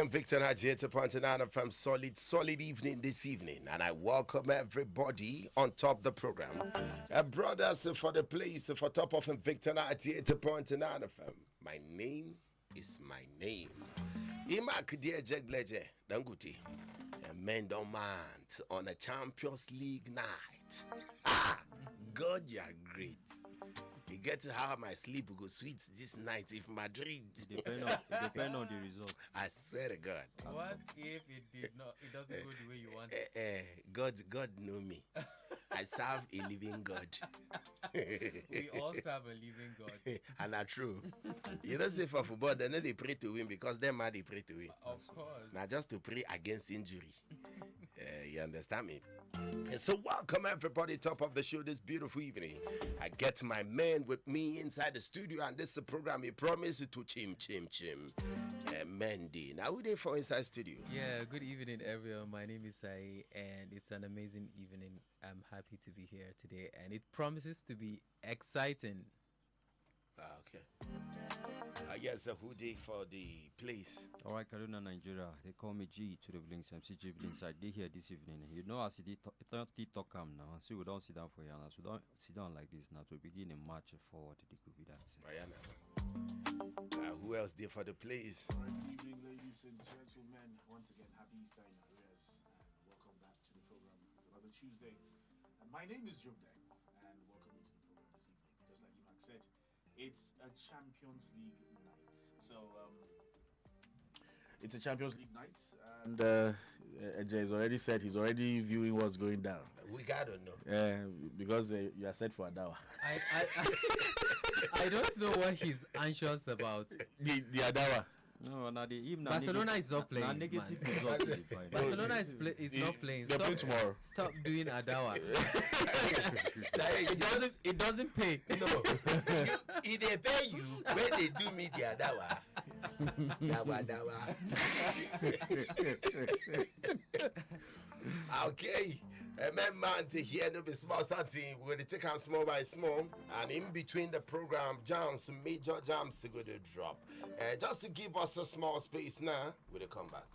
I'm Victor Nigerians from solid evening this evening, and I welcome everybody on top the program. Brothers for the place for top of Invicta 98.9 FM. My name is my name. Emmak dear Jegleje Dangote. A men don't mind on a Champions League night. Ah, God, you are great. You get to how my sleep will go sweet this night if Madrid. It depend on the result. I swear to God. What if it did not? It doesn't go the way you want. God know me. I serve a living God. We all serve a living God. And that's true. You don't say for football, they know they pray to win because them are they pray to win. Of course. Now just to pray against injury. You understand me? And so welcome everybody, top of the show this beautiful evening. I get my man with me inside the studio, and this is a program he promised to chim. Mandy. Now who they for inside studio? Yeah, good evening everyone. My name is Sai, and it's an amazing evening. I'm happy to be here today, and it promises to be exciting. Okay. Yes, who they for the place? All right, Kaduna, Nigeria. They call me G to the Blinks. I'm CG Blinks. I did here this evening. You know, as it don't talk now. See, we don't sit down for you now. So don't sit down like this now to begin a match forward. It could be that. Who else there for the place? All right, good evening, ladies and gentlemen. Once again, happy Easter in arrears, and welcome back to the program. It's another Tuesday. And my name is Jobdek, and welcome to the program this evening. Just like Emmak said, it's a Champions League night. So, it's a Champions League night, and Ejay has already said he's already viewing what's going down. We gotta know. Because you are set for Adawa. I don't know what he's anxious about. The Adawa. No, now the Barcelona is not playing. Negative result. Barcelona is not playing. They're playing tomorrow. Stop doing Adawa. It doesn't pay. No. If they pay you when they do me the Adawa. Dawa. Okay. Man to hear no be small something. We're going to take them small by small, and in between the program jams, major jams to go to drop. Just to give us a small space now, we'll come back.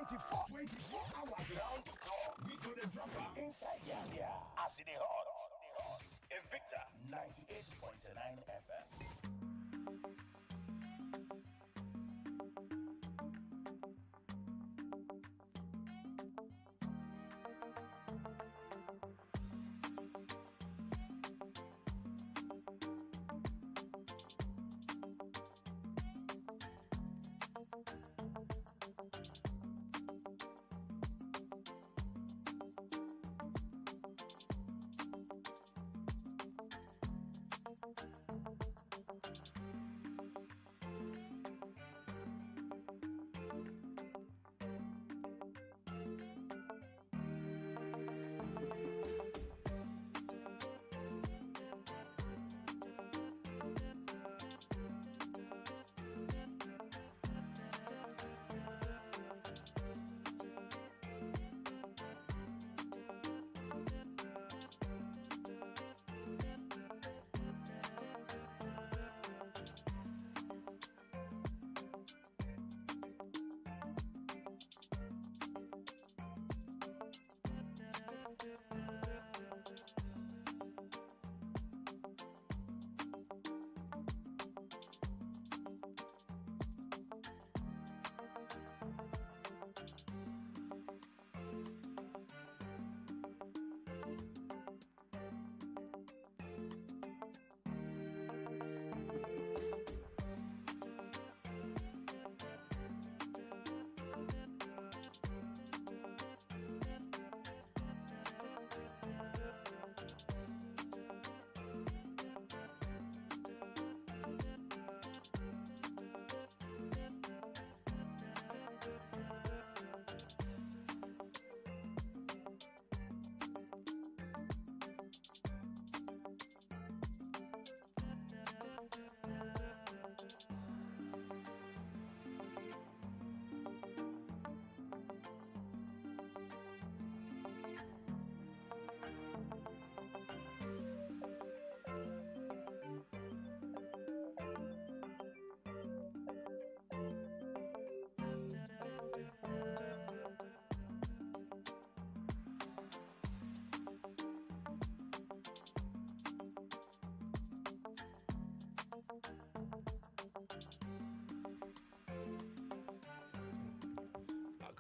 24 hours round the clock. We go the drop inside here. As it hot. Invicta 98.9 FM.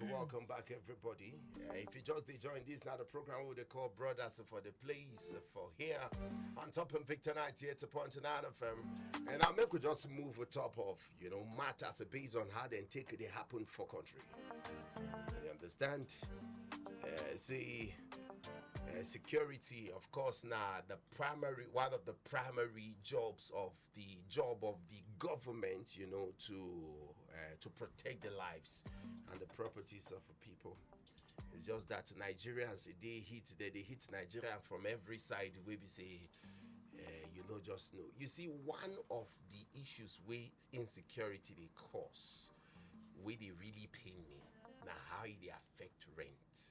Welcome back, everybody. If you just joined this, now the program what they call Brothers for the Place for here on top of Invicta 98.9 FM. And I make we just move on top of, matters based on how they take it happen for country. You understand? Security, of course, now one of the primary jobs of the government, to protect the lives and the properties of people. It's just that Nigerians, they hit Nigeria from every side. We be say, just know. You see, one of the issues where insecurity they cause, where they really pain me, now how they affect rent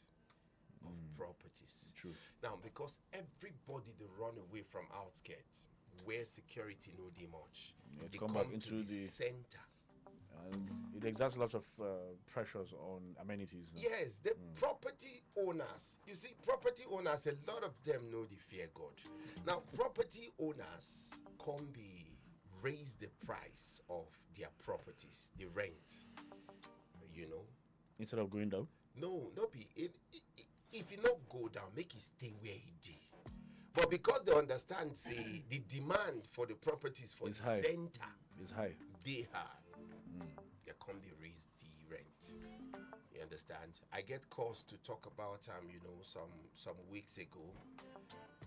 of properties. True. Now, because everybody they run away from outskirts where security no dey much, they come back into the center. And it exerts a lot of pressures on amenities. Yes, the property owners. You see, property owners, a lot of them know the fear God. Now, property owners can be raise the price of their properties, the rent. Instead of going down. No, be if you not go down, make it stay where he did. But because they understand, say the demand for the properties for it's the high. center is high. They high. They come, they raise the rent. You understand? I get calls to talk about some weeks ago,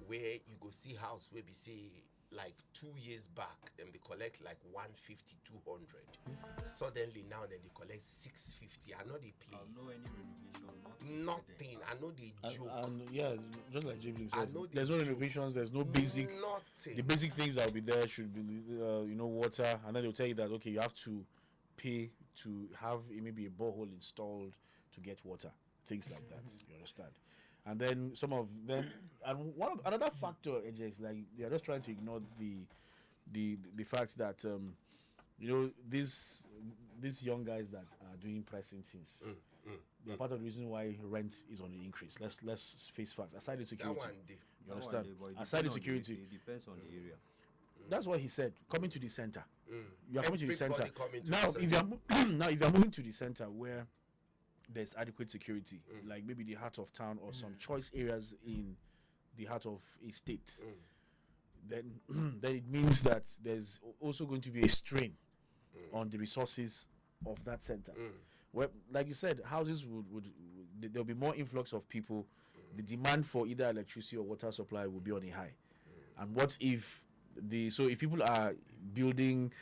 where you go see house where we say like 2 years back, then they collect like 150, 200. Suddenly now then they collect 650. I know they play. No any renovation. Nothing. I know they joke. And yeah, just like Jibling said, know there's no renovations, there's no basic. Nothing. The basic things that will be there should be, water, and then they'll tell you that okay, you have to pay to have maybe a borehole installed to get water, things like that. You understand? And then some of them, and another factor, AJ, is like they are just trying to ignore the fact that these young guys that are doing pricing things. Mm. They're part of the reason why rent is on the increase. Let's face facts. Aside the That security, one day. you understand? That one day, but it Aside the depends on security, it depends on the area. that's what he said. Coming to the center. You are coming to the center. Everybody coming to Now, the if you're now if you're moving to the center where there's adequate security, like maybe the heart of town or some choice areas in the heart of a state, then then it means that there's also going to be a strain on the resources of that center. Well, like you said, houses would there'll be more influx of people. The demand for either electricity or water supply will be on a high. And what if if people are building,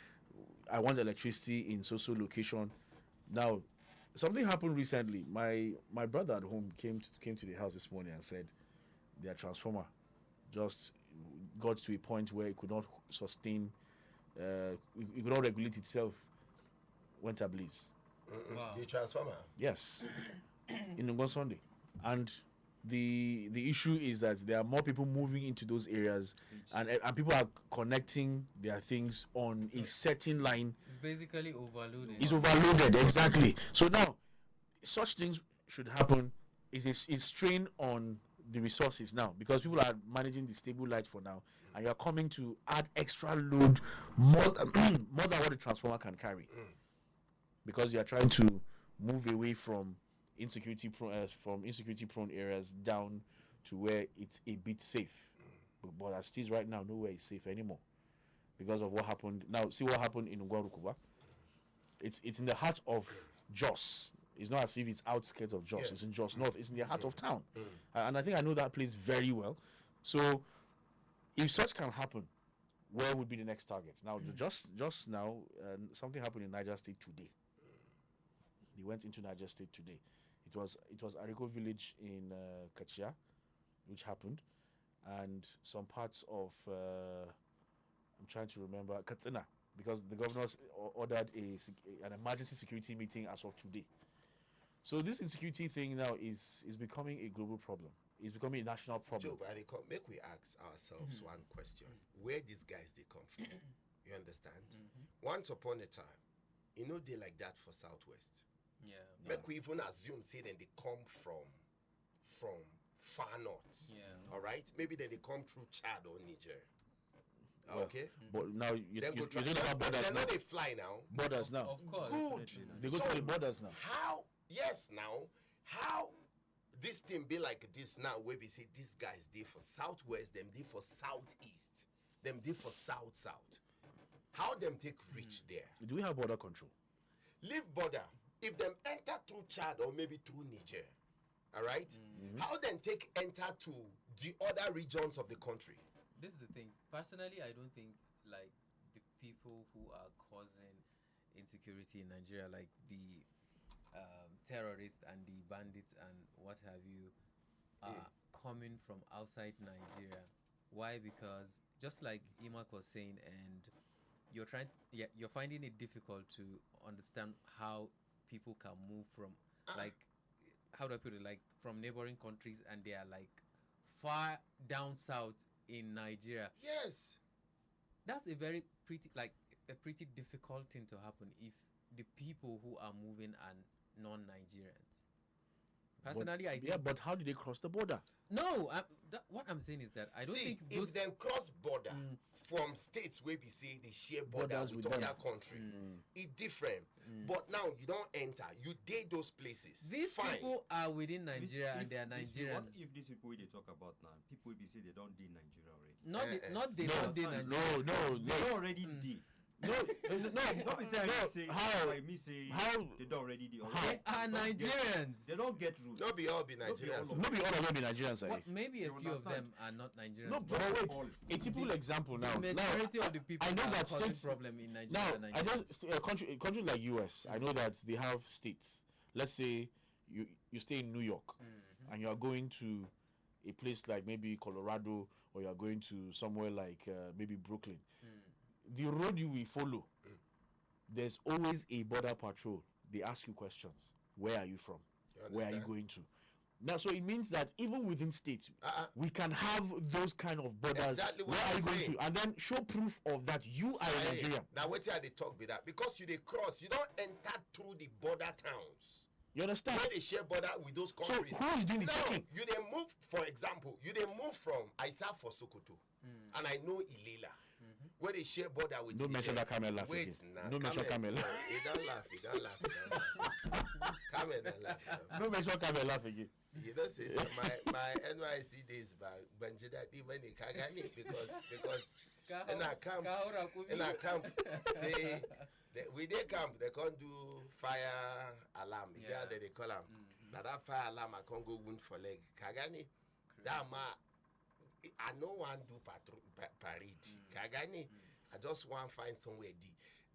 I want electricity in so location. Now, something happened recently. My brother at home came to the house this morning and said their transformer just got to a point where it could not sustain, it could not regulate itself, went ablaze. Wow. The transformer. Yes, in Ngon Sunday, and the issue is that there are more people moving into those areas, and people are connecting their things on a certain line. It's basically overloaded. It's overloaded, exactly. So now, such things should happen. Is strain on the resources now, because people are managing the stable light for now, and you are coming to add extra load more than what the transformer can carry, because you are trying to move away from insecurity prone areas down to where it's a bit safe. But as it is right now, nowhere is safe anymore because of what happened. Now, see what happened in Ngwarukuba. It's in the heart of Jos. It's not as if it's outskirts of Jos. Yeah. It's in Jos North. It's in the heart of town. And I think I know that place very well. So if such can happen, where would be the next target? Now, just now, something happened in Niger State today. They went into Niger State today. It was Ariko village in Kachia, which happened, and some parts of I'm trying to remember Katsina, because the governors ordered an emergency security meeting as of today. So this insecurity thing now is becoming a global problem. It's becoming a national problem. Joe, make we ask ourselves one question: where these guys they come from? You understand? Once upon a time, they like that for Southwest. Yeah. Make we even assume say then they come from far north. Yeah. All right, maybe then they come through Chad or Niger. Well, Okay. But now you're Then go talking about borders they now. know they fly now. Borders now. Of course. Good. They go So, to the borders now. How? Yes. Now, how this thing be like this now? Where we say these guys they for Southwest, them they for Southeast, them they for South. How them take reach there? Do we have border control? Leave border. If them enter through Chad or maybe through Niger, all right? How then take enter to the other regions of the country? This is the thing. Personally, I don't think like the people who are causing insecurity in Nigeria, like the terrorists and the bandits and what have you, are coming from outside Nigeria. Why? Because just like Emmak was saying, and you're finding it difficult to understand how people can move from like, how do I put it, like from neighboring countries, and they are like far down south in Nigeria. Yes. That's a pretty difficult thing to happen if the people who are moving are non-Nigerians. Personally, I think but how did they cross the border? no. What I'm saying is that I don't think if those. them cross border from states where we say they share borders Borders with with other them. country, it's different. But now you don't enter, you date those places. These Fine. people are within Nigeria and they are What Nigerians. if these people they talk about now, people will be say they don't do Nigeria already? Not they No, don't they understand. Nigeria. They don't already did. No, Don't be saying how? like me say How? they don't already do. They are Nigerians. They don't get rules. Not be all be Nigerians. all. Maybe all of them be Nigerians, What, eh? maybe a You few of understand? them are not Nigerians. No, but wait. A typical example now. the majority of the people I know are that causing states. problem in Nigeria. Now, are I know Nigerians. a country like US. I know that they have states. Let's say you stay in New York, and you are going to a place like maybe Colorado, or you are going to somewhere like maybe Brooklyn. The road you will follow, there's always a border patrol. They ask you questions. Where are you from? Where are you understand? going to? Now, so it means that even within states, we can have those kind of borders. Exactly what where are I'm you going saying. to? And then show proof of that you are a Nigerian. Now, what are they talk with that? Because you they cross, you don't enter through the border towns. You understand? Where they share border with those countries. So who is doing the Now, checking? you they move, for example, you they move from Isa for Sokoto, and I know Ilela, where they share border with. Don't mention that camel laugh Wait, again. nah, Don't mention camel. He don't laugh. He don't laugh. He don't laugh. Camel don't laugh. Don't mention camel laugh again. You know, say so my NYC days back, Banjida when they Kagani because in our camp say we they camp they can't do fire alarm. Yeah, they call them. Now that fire alarm I can't go wound for leg. Kagani, that ma I no one do parade. Kagani, I just want find somewhere D.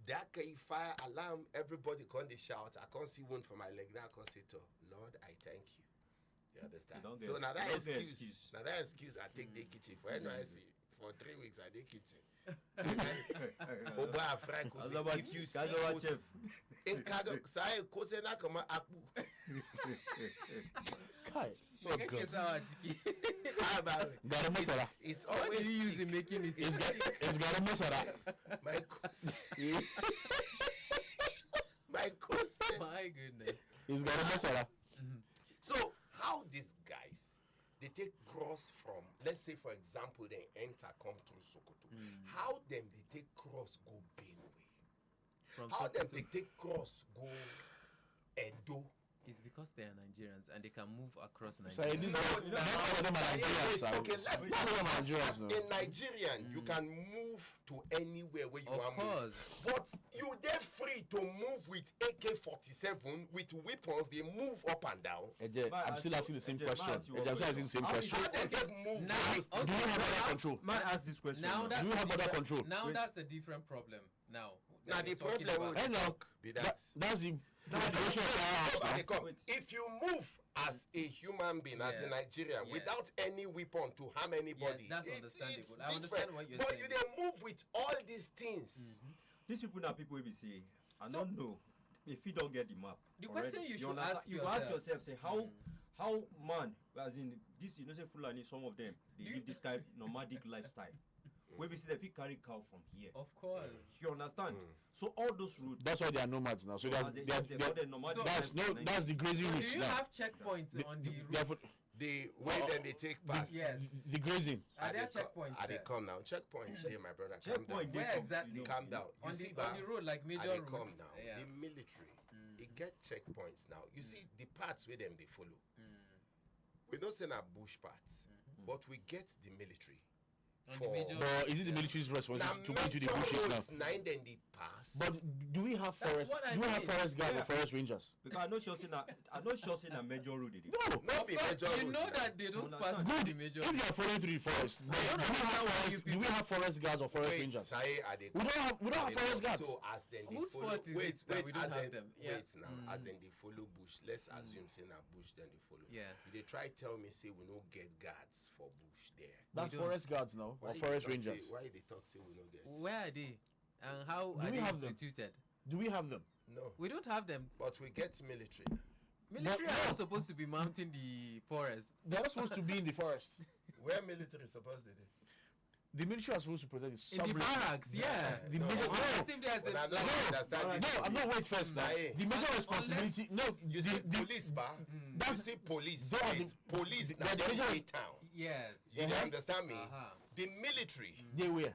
That fire alarm, everybody can't shout. I can't see wound for my leg. Now I can't say to Lord, I thank you. You understand? So now that excuse, I take the kitchen for NYC for 3 weeks. I did kitchen. Oba Frank, if you see in Kago, say Kosena kama Apu. Kai. Oh God. Garam masala. It's What always do you use in making it? It's garam masala. my cousin. My cousin. My goodness. It's garam masala. So how these guys they take cross from, let's say for example they enter come through Sokoto. How them they take cross go Benue? From How them Sokoto. they take cross go Edo? It's because they are Nigerians and they can move across So Nigeria. these guys, not all of them are Nigerians. sir. Okay, let's Not all of them are Nigerians. as no. in Nigerian, you can move to anywhere where you Of want to course. move. But you they're free to move with AK-47 with weapons. They move up and down. Eje, I'm still asking the same question. Eje, I'm still asking the same question. How they just move? Now- with- okay, Do you have now- border control? Man, ask this question. Now now. that's Do you a have border different- control? Now Wait. that's a different problem. Now. Now that the we're talking problem about. with Hey, now, be that. that's the definition of firehouse Nobody now. come. Wait. If you move as a human being, as a Yes. Nigerian, Yes. without any weapon to harm anybody, that's it's understandable. I different. understand what you're but saying. you then move with all these things. These people now people will be say, I So- don't know if you don't get the map. The already, question you should understand? ask you ask yourself- yourself, say how man, as in this, you know, say Fulani, some of them they live this kind of nomadic lifestyle. Where we see the people carry cow from here. Of course. You understand? So all those routes. That's why they are nomads now. So they are, they they are, call they are, them nomadic that's no, lifestyle. that's the grazing So do routes you now. have checkpoints on the They are routes? The way then they take pass. Yes. the grazing. Are there they co- checkpoints Are they there? come now? Checkpoints there, my brother. Calm Checkpoint. down. Where they exactly? you know, Calm down. You On see, the ba, road, like major they routes. come now. Yeah. The military, it get checkpoints now. You see the parts where them they follow. We don't send our bush parts, but we get the military. On the major But is it the Yeah. military's Now, responsibility to go into the major bushes now? roads, 9 then they pass. But do we have That's forest? what I Do we have mean. forest guards Yeah. or forest rangers? Because I'm not sure saying that a major road. It is. No. not be Of course, major you roads know now. that they don't No, pass that's through Good. the major If they are following through the forest, do we don't know have how forest? you Do we people- have forest guards or forest Wait, rangers? Sai, are they We don't have are they forest guards. So as then they Whose follow, fault is wait, it that wait, we don't as have then, them? Yeah. wait now, as then they follow bush. Let's assume say na bush, then they follow. Yeah. They try tell me say we no get guards for bush there. That's We don't. forest guards now or you forest talk say- rangers. why they talk say we no get? Where are they? And how Do are we they have them? instituted? Do we have them? No, We don't have them. but we get military. now. Military no. are not supposed to be mounting the forest. They're not supposed to be in the forest. Where military supposed to be? The military are supposed to protect the In the sovereignty. barracks, yeah. The No. major, Unless no, if there's But I a, don't understand this. no, I'm not wait first. Now. Sae. The major Unless- responsibility. No, You the, see the, police, ba? That's- You see police. they are Wait, the- police. they Now are the they major- in town. yes. You dey understand me? Uh-huh. The military. they were.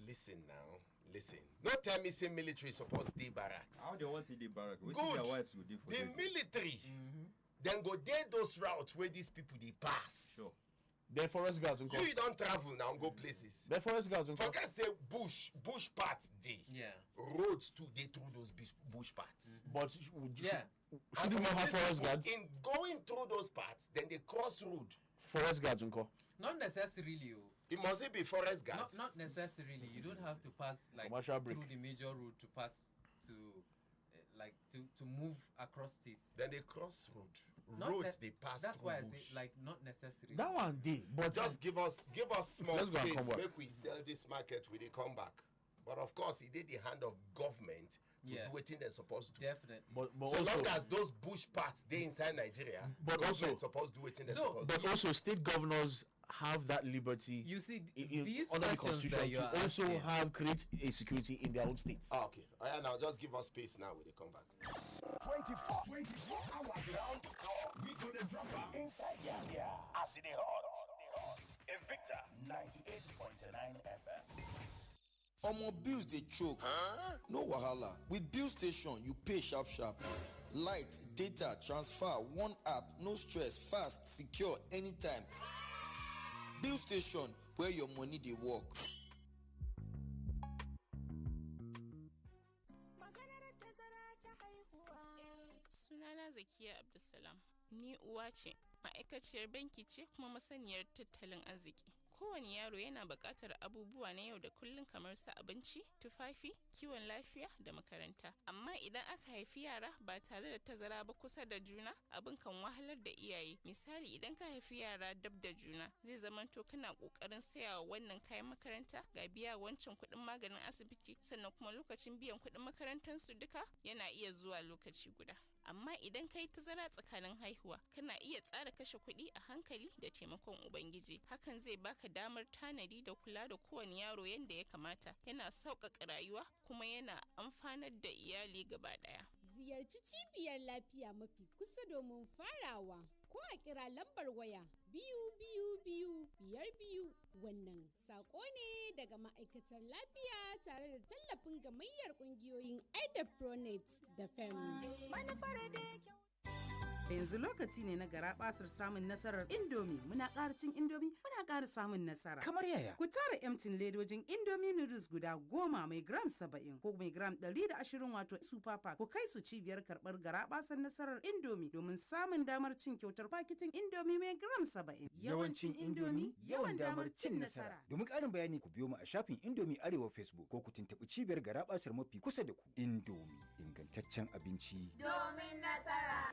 Listen now. Listen. Don't tell me say military supposed to barracks. How they want to the barrack? What Good. their wives will do for The them? military. Then go there those routes where these people they pass. Sure. They're forest guards. You Uncle. don't travel now and go places. They're forest guards. Uncle. Forget say bush parts day. Yeah. Roads too they through those bush parts. But Yeah. shouldn't we have forest guards? In going through those parts, then they cross road. Forest guards. Uncle. Not necessarily. Oh. It must be forest guards. Not necessarily. You don't have to pass like Commercial break. through the major road to pass to like to move across states. Then they cross road. Not Roads ne- they pass That's through why I bush. say like not necessarily. That one day, but Just give us small Let's go and space come back. make we sell this market we dey come back. But of course, it did the hand of government Yeah. do wetin dem suppose do. Definitely. But So also, long as those bush parts dey inside Nigeria, But government also- suppose do wetin dem So- suppose do. but also state governors have that liberty You see, in, these under the questions that constitution you to are also asking, have create a security in their own states. Ah, okay. Yeah, now just give us space now when they come back. 24 hours round the clock. We gonna drop her inside Yanya. As it hot. Invicta 98.9 FM. Omo bills dey choke. No wahala. With bill station, you pay sharp sharp. Light, data, transfer, one app, no stress, fast, secure, anytime. Bill station, where your money dey work. Sunana Zakiya Abdulsalam. Ni uwa ce, ma'aikaciyar banki ce kuma masaniyar tattalin arziki. Kowane yaro yana buƙatar abubuwa na yau da kullum kamar su abinci, tufafi, kiwon lafiya da makaranta. Amma idan aka haifi yara ba tare da tazara ba kusa da juna, abin kan wahalar da iyaye. Misali, idan ka haifi yara dab da juna, zai zamanto kana ƙoƙarin sayawa wannan kayan makaranta, ga biya wancan kuɗin maganin asibiti, sannan kuma lokacin biyan kuɗin makarantarsu duka yana iya zuwa lokaci guda. Amma idan kai tazara tsakanin haihuwa, kana iya tsara kashe kuɗi a hankali da taimakon Ubangiji. Hakan zai baka damar tanadi da kula da kowane yaro yadda ya kamata. Yana sauƙaƙa rayuwa kuma yana amfanar da iyali gaba ɗaya. Ziyarci cibiyar lafiya mafi kusa domin farawa. Ko a kira lambar waya 222 wannan saƙo ne daga ma'aikatar lafiya tare da tallafin gamayyar ƙungiyoyin Pronet da FEM. Yanzu lokaci ne na garabasar samun nasarar Indomie. Muna ƙara cin Indomie, muna ƙara samun nasara. Kamar yaya? Ku tara emtin ledojin Indomie noodles guda 10 mai gram 70 ko mai gram 120 wato super pack. Ku kai su cibiyar karɓar garabasar nasarar Indomie domin samun damar cin kyautar paketin Indomie mai gram 70. Yawancin Indomie, yawan damar cin nasara. Domin ƙarin bayani ku biyo mu a shafin Indomie Arewa Facebook ko ku tuntuɓi cibiyar garabasar mafi kusa da ku. Indomie, ingantaccen abinci. Domin nasara.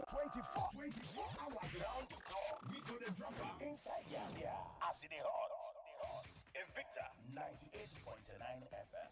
24 hours round the clock. We gonna drop her inside Yanya. As it hot. Invicta 98.9 FM.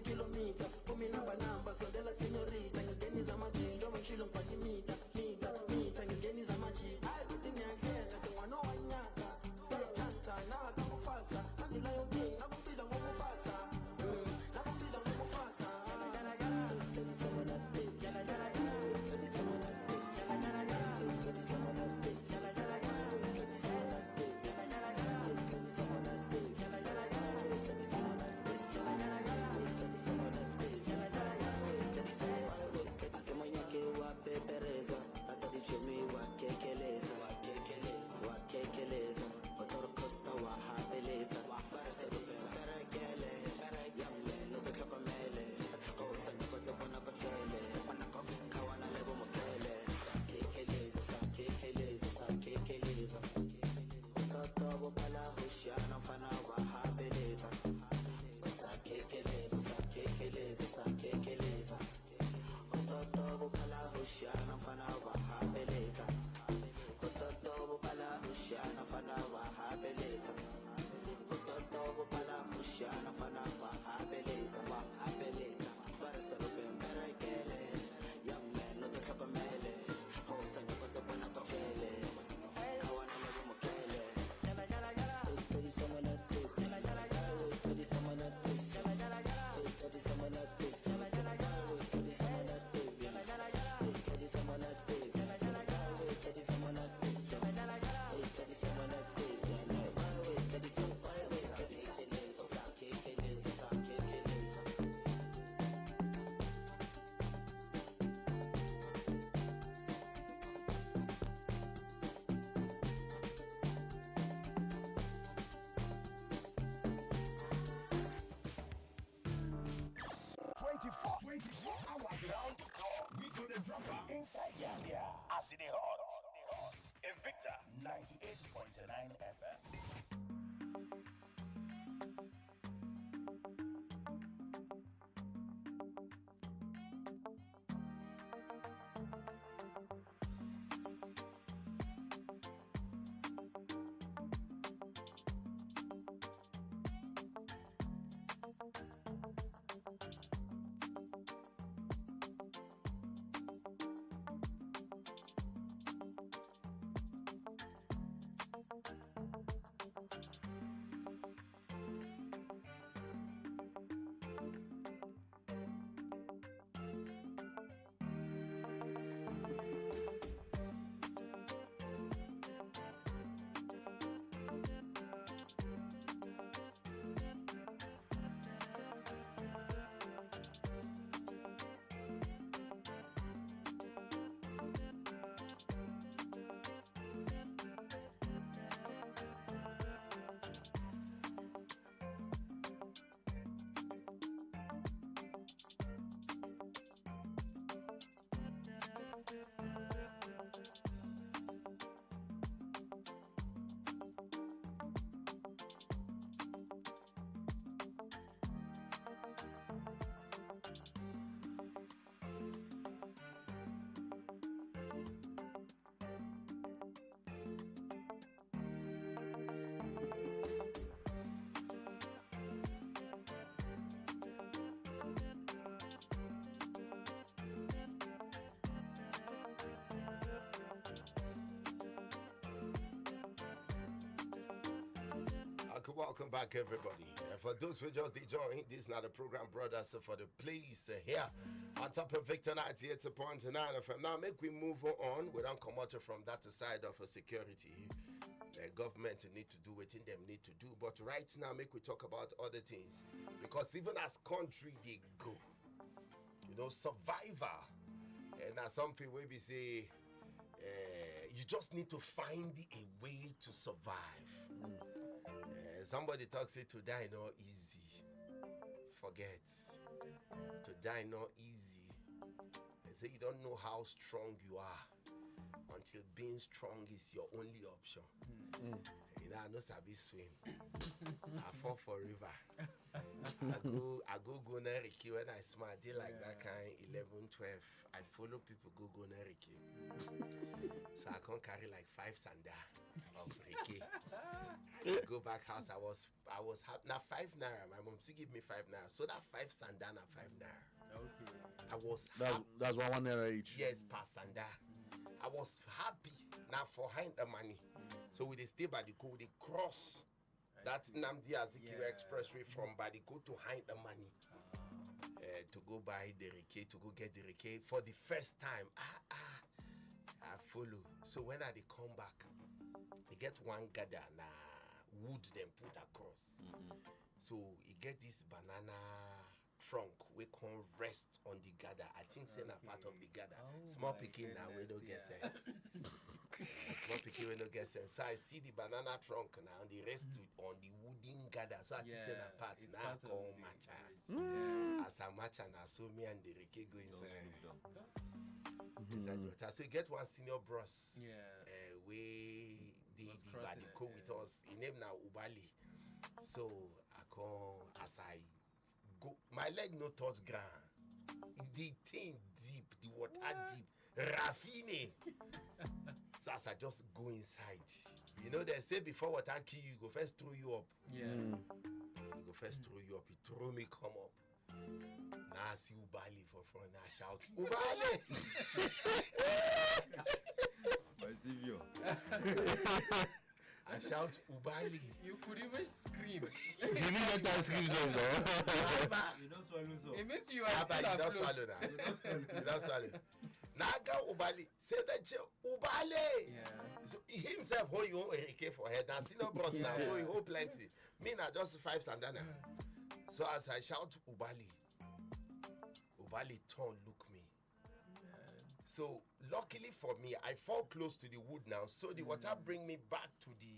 Kilomita, come namba, so della signorita. 24 hours round the clock. We gonna drop her inside Yania. As it hot. Invicta 98.9 FM. Welcome back, everybody. For those who just joined, this is not a program, brothers, for the place here on top of Victor 98.9 FM. Now, make we move on. We don't come out from that side of security. The government need to do what them need to do. But right now, make we talk about other things. Because even as country, they go. You know, survivor. And that's something where we say, you just need to find a way to survive. Somebody talks it to die not easy. Forget. To die not easy. They say you don't know how strong you are until being strong is your only option. You know, I know Sabi swim. I fall for river. I go Neriki when I smart. They like that kind 11, 12. I follow people go Neriki. So I can't carry like 5 sanda of Riki. I go back house. I was happy. Now 5 naira. My mom still give me 5 naira. So that 5 sanda na 5 naira. Okay. I was that's 1 naira each. Yes, per sanda. I was happy now for hind the money. So we stay by the code, they cross that Nnamdi Azikiwe Expressway from Badiko to hind the money. To go buy the reke, to go get the reke for the first time. I follow. So when I they come back, they get one gather na wood then put across. So you get this banana trunk we can rest on the gather. I think say na part of the gather. Small picking now we don't get sense. Small picking we don't get sense. So I see the banana trunk now and the rest on the wooden gather. So I think say na part now call matcha. As a matcha now, so me and the reke go inside. So you get one senior bros. We the Badiko with us. His name now Ubali. So I come as I go, my leg no touch ground. The thing deep, the water deep, raffine. So as I just go inside, you know they say before water kill you, go first throw you up. You go first throw you up. He throw me come up. Now I see Ubali for front. Now I shout Ubali. I shout Ubali. You could even scream. You didn't get that scream zone though. You don't swallow so. It means you are You still don't afloat. swallow now. You don't swallow. Now I got Ubali. Say that Ubali. So he himself hold your own AK for head and see no bros now. So he hold plenty. Me now just 5 sandana. So as I shout Ubali, Ubali turn look me. So luckily for me, I fall close to the wood now. So the water bring me back to the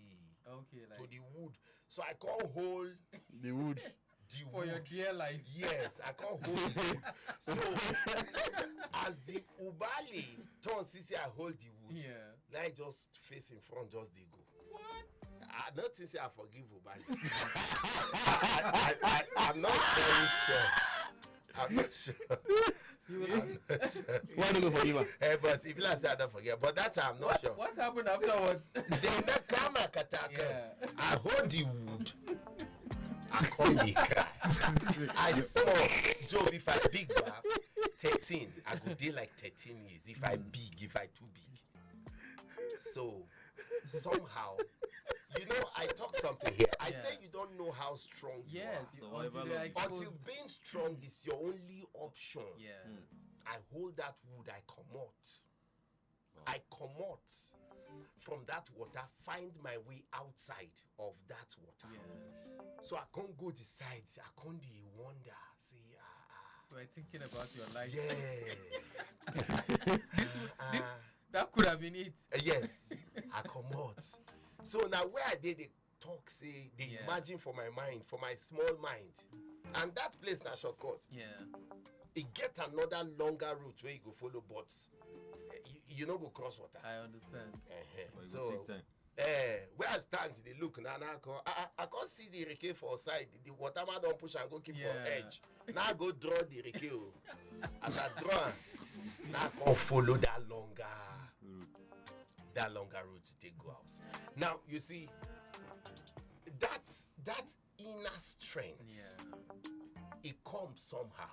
to the wood. So I can't hold the wood. the For your wood. dear life. Yes, I can't hold the wood. So as the Ubali turns, see I hold the wood. Yeah. Now I just face in front, just they go. What? I not to say I forgive Ubali. I'm not very sure. I'm not sure. Why don't go for you? But if you say I don't forget, but that's I'm not sure. What happened afterwards? Then the camera attack. Yeah. I hold the wood. I call the cry. I small. Joe, if I big, 13, I go day like 13 years. If I big, if I too big. So somehow, I talk something here. I say you don't know how strong you Yes, are. until you're Until exposed. being strong is your only option. Yes. I hold that wood, I come out. I come out from that water, find my way outside of that water. Yeah. So I can't go the sides, I can't wonder. See, You were thinking about your life. yeah. This that could have been it. Yes, I come out. So now where I did the talk, say, they imagine for my mind, for my small mind. And that place na shortcut. Yeah. It get another longer route where you go follow, but you know go cross water. I understand. So take time. where I stand, they look now. I can't see the reke for side. The waterman don't push and go keep for edge. Now I go draw the reke. As I draw, now I can follow that longer route to take go house. Now you see that inner strength. It comes somehow.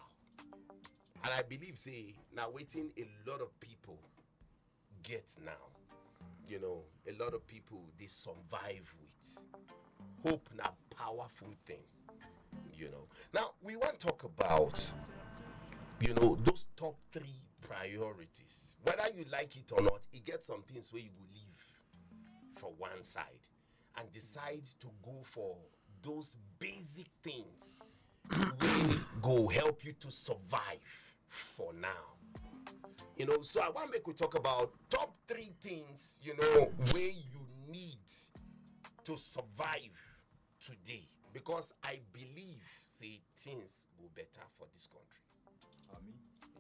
And I believe, say, now waiting a lot of people get now. A lot of people, they survive with. Hope na powerful thing. Now, we want to talk about, those top 3 priorities. Whether you like it or not, it gets some things where you will leave for one side and decide to go for those basic things will go help you to survive for now. So I want to make we talk about top 3 things, where you need to survive today. Because I believe, say, things go better for this country.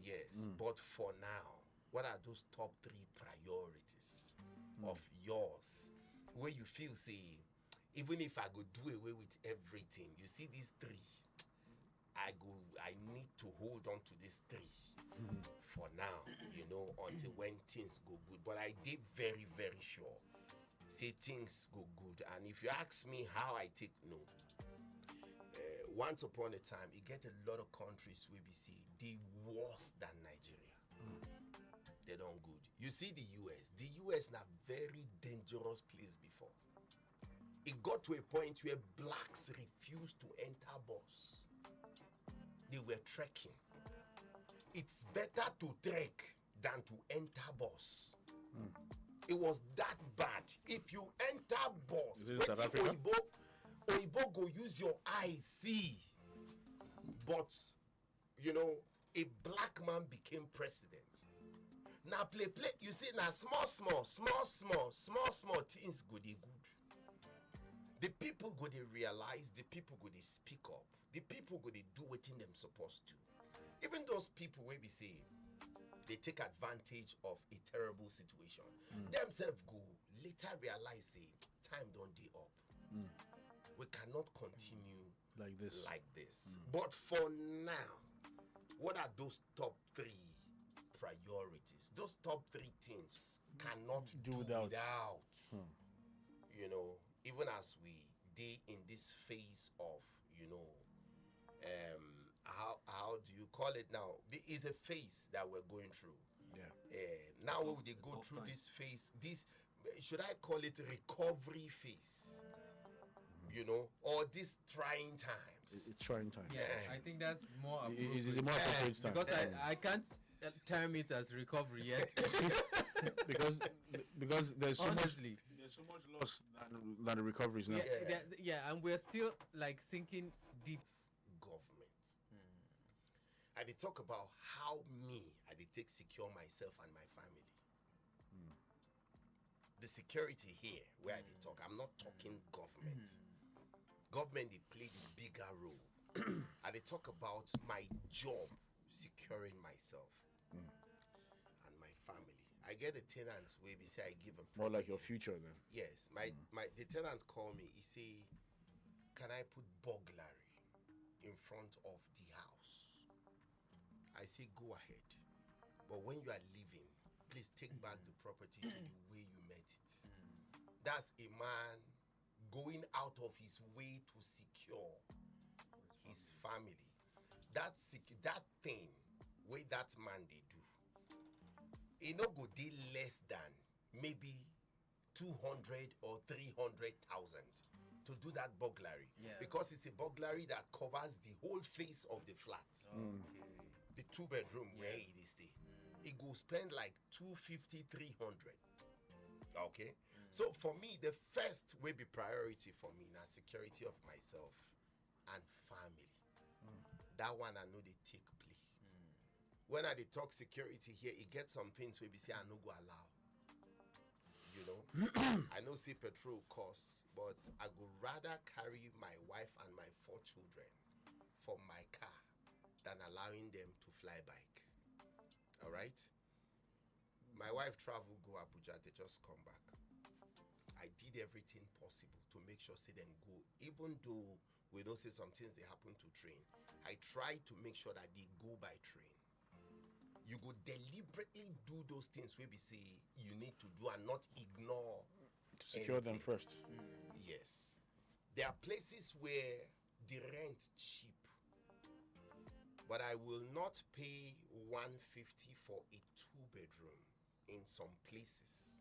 Yes, but for now, what are those top 3 priorities of yours where you feel, say, even if I go do away with everything, you see these 3, I need to hold on to these 3 for now, until when things go good. But I did very, very sure, say things go good. And if you ask me how I take no, once upon a time, it get a lot of countries where we see they worse than Nigeria. They don't good. You see the US. The US na very dangerous place before. It got to a point where blacks refused to enter bus. They were trekking. It's better to trek than to enter bus. It was that bad. If you enter bus, Is it in South Africa? Oibo go use your eyes see. But a black man became president. Now play. You see now small things go dey good. The people go dey realize. The people go dey speak up. The people go dey do wetin them supposed to. Even those people where we say they take advantage of a terrible situation, themselves go later realize say time don't dey up. We cannot continue like this. But for now, what are those top 3 priorities? Those top 3 things cannot do without. Even as we day in this phase of, how do you call it now? There is a phase that we're going through. Now when they go through this phase, should I call it recovery phase? Or this trying times. It's trying time. Yeah, I think that's more It's appropriate. a more appropriate time. Because I can't term it as recovery yet. because there's so Honestly. much loss than the recoveries now. And we're still like sinking deep. Government. I did talk about how I did take secure myself and my family. The security here where I did talk, I'm not talking government. Government, they play the bigger role. and they talk about my job securing myself and my family. I get a tenant where we say I give a More like property. your future then. Yes, the tenant called me. He say, "Can I put burglary in front of the house?" I say, "Go ahead, but when you are leaving, please take back the property to the way you met it." That's a man going out of his way to secure his family. That thing where that man they do, it no go dey less than maybe 200 or 300,000 to do that burglary, because it's a burglary that covers the whole face of the flat. The 2-bedroom where it is stay, it go spend like 250, 300. Okay, so for me, the first will be priority for me now, security of myself and family. That one I know they take play. When I dey talk security here, it gets some things where we say I no go allow. You know, I know say petrol costs, but I go rather carry my wife and my 4 children for my car than allowing them to fly bike. All right. My wife travel go Abuja, they just come back. I did everything possible to make sure say them go, even though we don't say some things they happen to train. I try to make sure that they go by train. You go deliberately do those things where we say you need to do and not ignore To secure them anything. first. Yes. There are places where the rent cheap, but I will not pay 150 for a 2-bedroom in some places.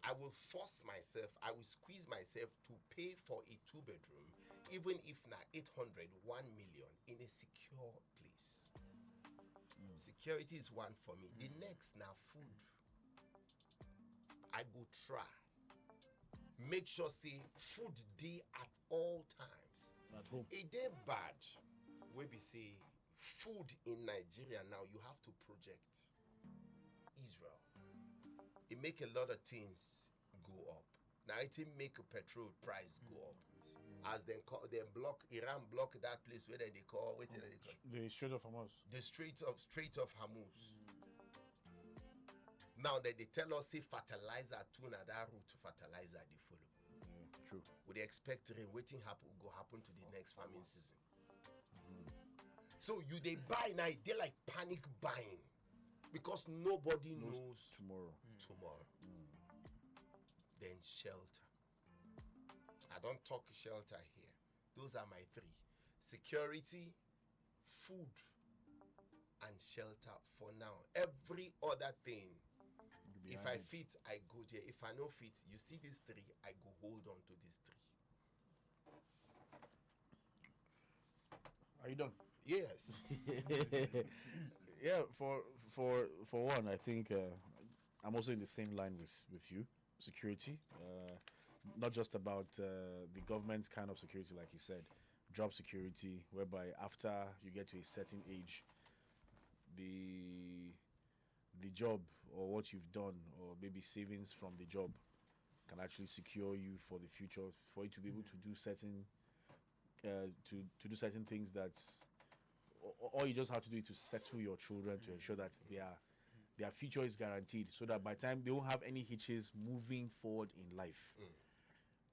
I will force myself, I will squeeze myself to pay for a 2-bedroom, even if na 800, 1 million in a secure place. Security is one for me. The next now food. I go try. Make sure say food day at all times. At home. It dey bad. We be say food in Nigeria now you have to project Israel. It make a lot of things go up. Now it make a petrol price go up. As they block Iran block that place where they call The Strait of Hamas. the Strait of Hormuz. Now that they tell us say fertilizer to that route fertilizer they follow. True. Would they expect rain? Waiting go happen to the next farming season. So they buy now, they like panic buying because nobody knows Tomorrow. tomorrow. Then shelter. I don't talk shelter here. Those are my 3: security, food, and shelter for now. Every other thing, if I fit, I go there. If I no fit, you see these 3, I go hold on to these 3. Are you done? Yes. Yeah, for one, I think I'm also in the same line with you. Security, not just about the government kind of security, like you said, job security, whereby after you get to a certain age, the job or what you've done, or maybe savings from the job, can actually secure you for the future, for you to be able to do certain to do certain things that all you just have to do is to settle your children to ensure that their future is guaranteed, so that by the time they won't have any hitches moving forward in life.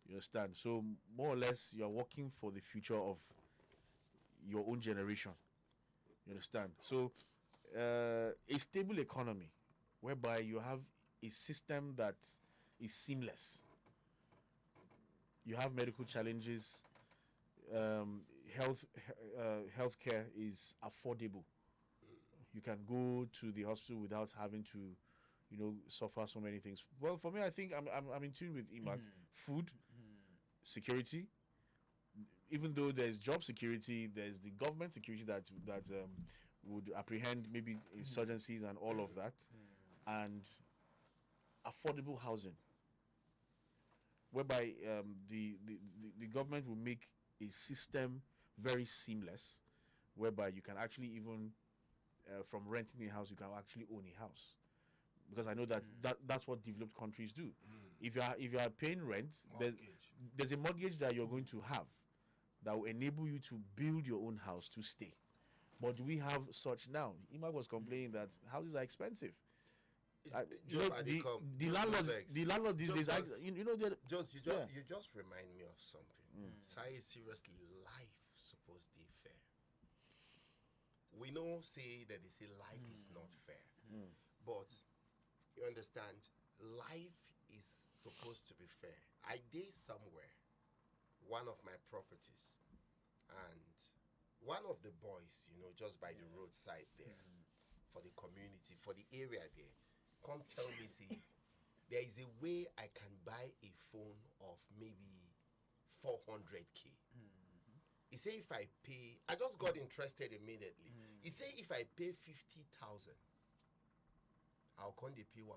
You understand? So more or less, you're working for the future of your own generation. You understand? So a stable economy, whereby you have a system that is seamless. You have medical challenges. Healthcare is affordable. You can go to the hospital without having to, suffer so many things. Well, for me, I think I'm in tune with Emmak. Food, security. Even though there's job security, there's the government security that would apprehend maybe insurgencies and all of that, and affordable housing, whereby the government will make a system very seamless, whereby you can actually even from renting a house, you can actually own a house, because I know that's what developed countries do. If you are paying rent, there's a mortgage that you're going to have, that will enable you to build your own house to stay. But do we have such now? Emmak was complaining that houses are expensive. You know, the landlord these days, you know, you just remind me of something. Say seriously, life supposed to be fair. We know say that they say life is not fair, but you understand, life is supposed to be fair. I did somewhere, one of my properties, and one of the boys, you know, just by the roadside there, for the community, for the area there, come tell me, say, there is a way I can buy a phone of maybe 400K. He say if I pay, I just got interested immediately. He say if I pay 50,000, I'll come to pay 1,000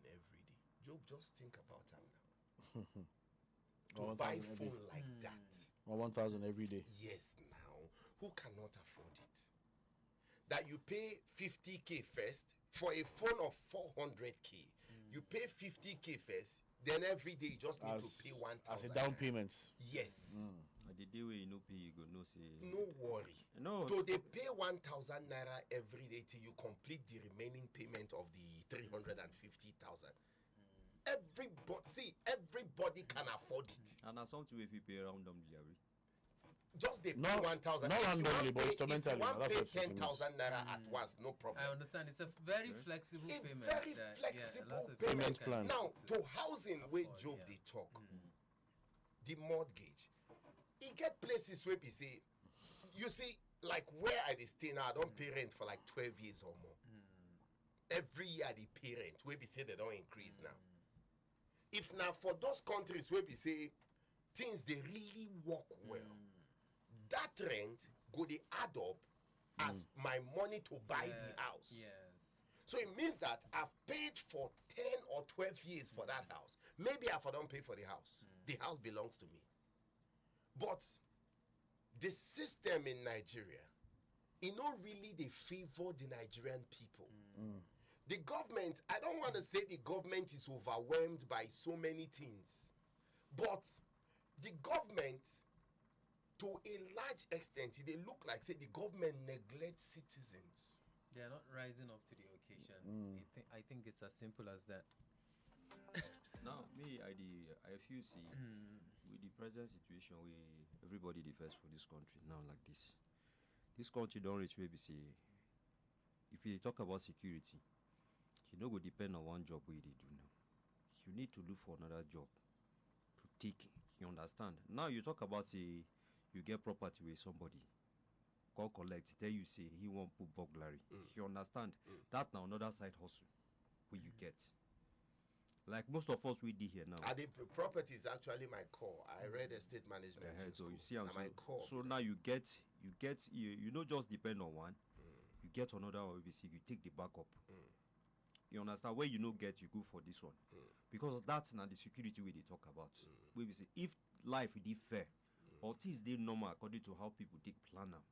every day. Job, just think about that now. To buy phone like that. 1,000 every day. Yes, now. Who cannot afford it? That you pay 50K first for a phone of 400K. You pay 50K first, then every day you just need to pay 1,000. As a down payment. Yes. The day where you no pay, you go no say. No worry. No. So they pay 1,000 naira every day till you complete the remaining payment of the 350,000. Everybody can afford it. And that's something we pay around them delivery. Just they pay 1,000. Not randomly, but instrumentally. If you want pay 10,000 naira at once, no problem. I understand. It's a very flexible payment. Very flexible payment plan. Now, to housing where Job they talk, the mortgage. He get places where we say, you see, like where I stay now, I don't pay rent for like 12 years or more. Every year they pay rent, where we say they don't increase now. If now for those countries where we say things they really work well, that rent go they add up as my money to buy the house. Yes. So it means that I've paid for 10 or 12 years for that house. Maybe I don't pay for the house. The house belongs to me. But the system in Nigeria, it not really they favor the Nigerian people. The government, I don't want to say the government is overwhelmed by so many things, but the government, to a large extent, they look like say the government neglects citizens. They are not rising up to the occasion. I think it's as simple as that. Now, me, I feel see with the present situation where everybody defends for this country now like this. This country don't reach where we say, if you talk about security, you know go depend on one job where they do now. You need to look for another job to take. You understand? Now you talk about say you get property with somebody, call collect, tell you say he won't put burglary. You understand? That now another side hustle where you get. Like most of us we did here now. The property is actually my core. I read estate management. So you see, my core. So now you not just depend on one. You get another one. You take the backup. You understand? Where you no get, you go for this one, because that's now the security we they talk about. We see if life is fair, or things they normal according to how people take plan now.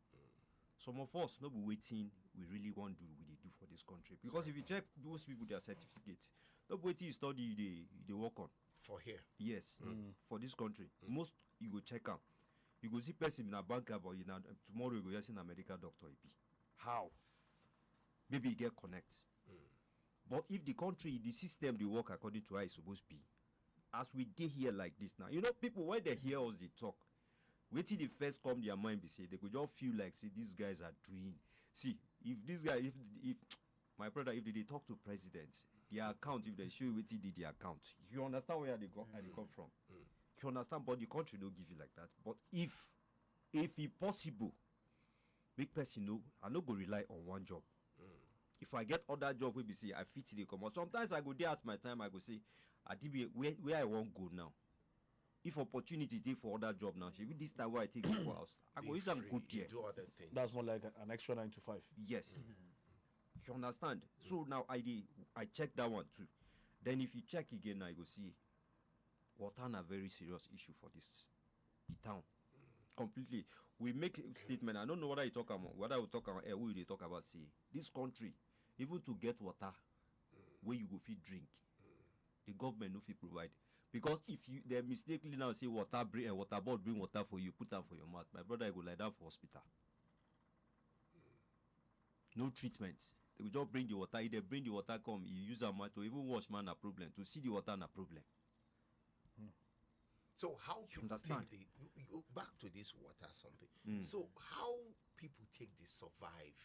Some of us no be waiting. We really want to do what they do for this country, because if you check those people their certificate, no waiting study they work on for here. Yes, for this country, most you go check out. You go see person in a banker, but tomorrow you go see a medical doctor. How? Maybe you get connect. But if the country, the system, they work according to how it's supposed to be, as we did here like this now, you know, people when they hear us, they talk. Wait till the first come their mind, be say they could just feel like, see, these guys are doing. See, if this guy, if my brother, if they talk to president, their account, if they show you what he did the account, you understand where they come from. You understand, but the country don't give you like that. But if it possible, make person know, I not go rely on one job. If I get other job, we be say I fit the come out. Sometimes I go there at my time. I go say, I did where I want go now. If opportunity dey for other job now, maybe this time where I take the house, I go use them good there. Do other things. That's more like an extra 9 to 5. Yes. You understand? So now I check that one too. Then if you check again, now you go see water a very serious issue for the town. Completely. We make a statement. I don't know what I talk about. What I will talk about, who they talk about, say this country, even to get water, where you go feed drink, the government no fit provide. Because if you they mistakenly now say water board bring water for you, put them for your mouth, my brother, you go lie down for hospital. No treatment. They will just bring the water. If they bring the water, come, you use a mat to even wash man a problem. To see the water na problem. So how You people understand? take you back to this water something. So how people take they survive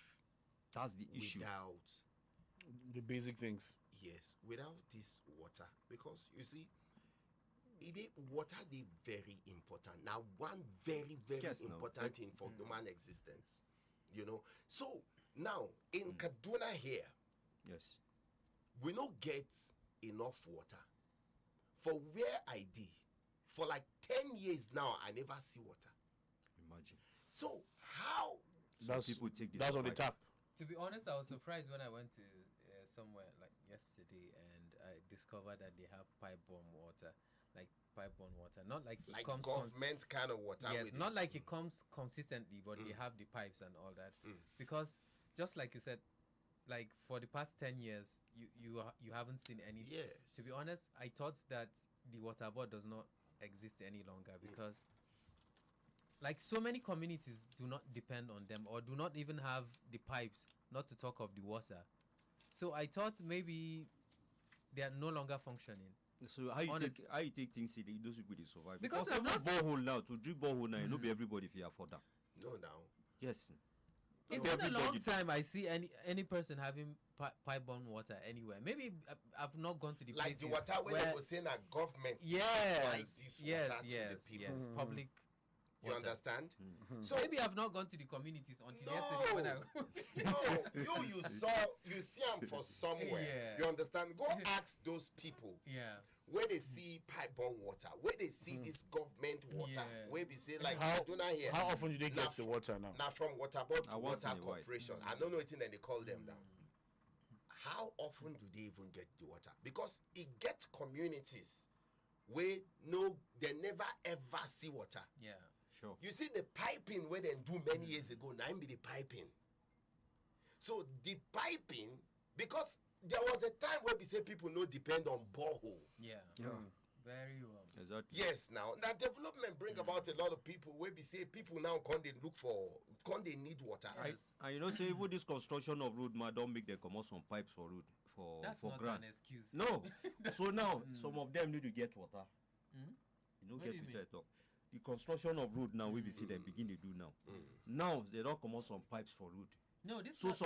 That's the issue. without The basic things. without this water, because you see water is very important. Now one very Yes, now. important thing for human existence, so now in Kaduna here Yes. we don't get enough water. For where I did for like 10 years now, I never see water. Imagine. So how That's people take this. That's on the tap. To be honest, I was surprised when I went to somewhere like yesterday and I discovered that they have pipe-borne water, like pipe-borne water. Not like it like comes government kind of water? yes, with not it? like it comes consistently, but they have the pipes and all that. Because just like you said, like for the past 10 years, you haven't seen anything. Yes. To be honest, I thought that the water board does not exist any longer because like so many communities do not depend on them or do not even have the pipes, not to talk of the water. So I thought maybe they are no longer functioning. So how you take things silly, those people they survive? Because Because I've every not borehole now, to drill borehole now, you know be everybody if you afford that. No, now. Yes. It's So been a long everybody- time I see any person having pipe-borne water anywhere. Maybe I've not gone to the Like places the water where they were saying that government provide this water to the people. public. You water. understand? So maybe I've not gone to the communities until yesterday when I. No, you see them for somewhere. Yes. You understand? Go ask those people Yeah. where they see pipe-borne water, where they see this government water, Yes. where we say like How Kaduna here. how often do they Now get the water now? Now from water board to Once water in a while. corporation. I don't know anything that they call them now. How often do they even get the water? Because it gets communities where they never ever see water. Yeah. Sure. You see the piping where they do many years ago, now be the piping. So the piping, because there was a time where we say people no depend on borehole. Yeah. Yeah. Very well. Exactly. Yes, now that development bring about a lot of people where we say people now they need water. Yes. And you know, say even this construction of road, man, don't make them come out some pipes for road That's for not ground. an excuse. No. So now some of them need to get water. Mm? You know, What get do you which mean? I talk. The construction of road now, we see them begin to do now. Now they don't come out some pipes for road. No, this So not-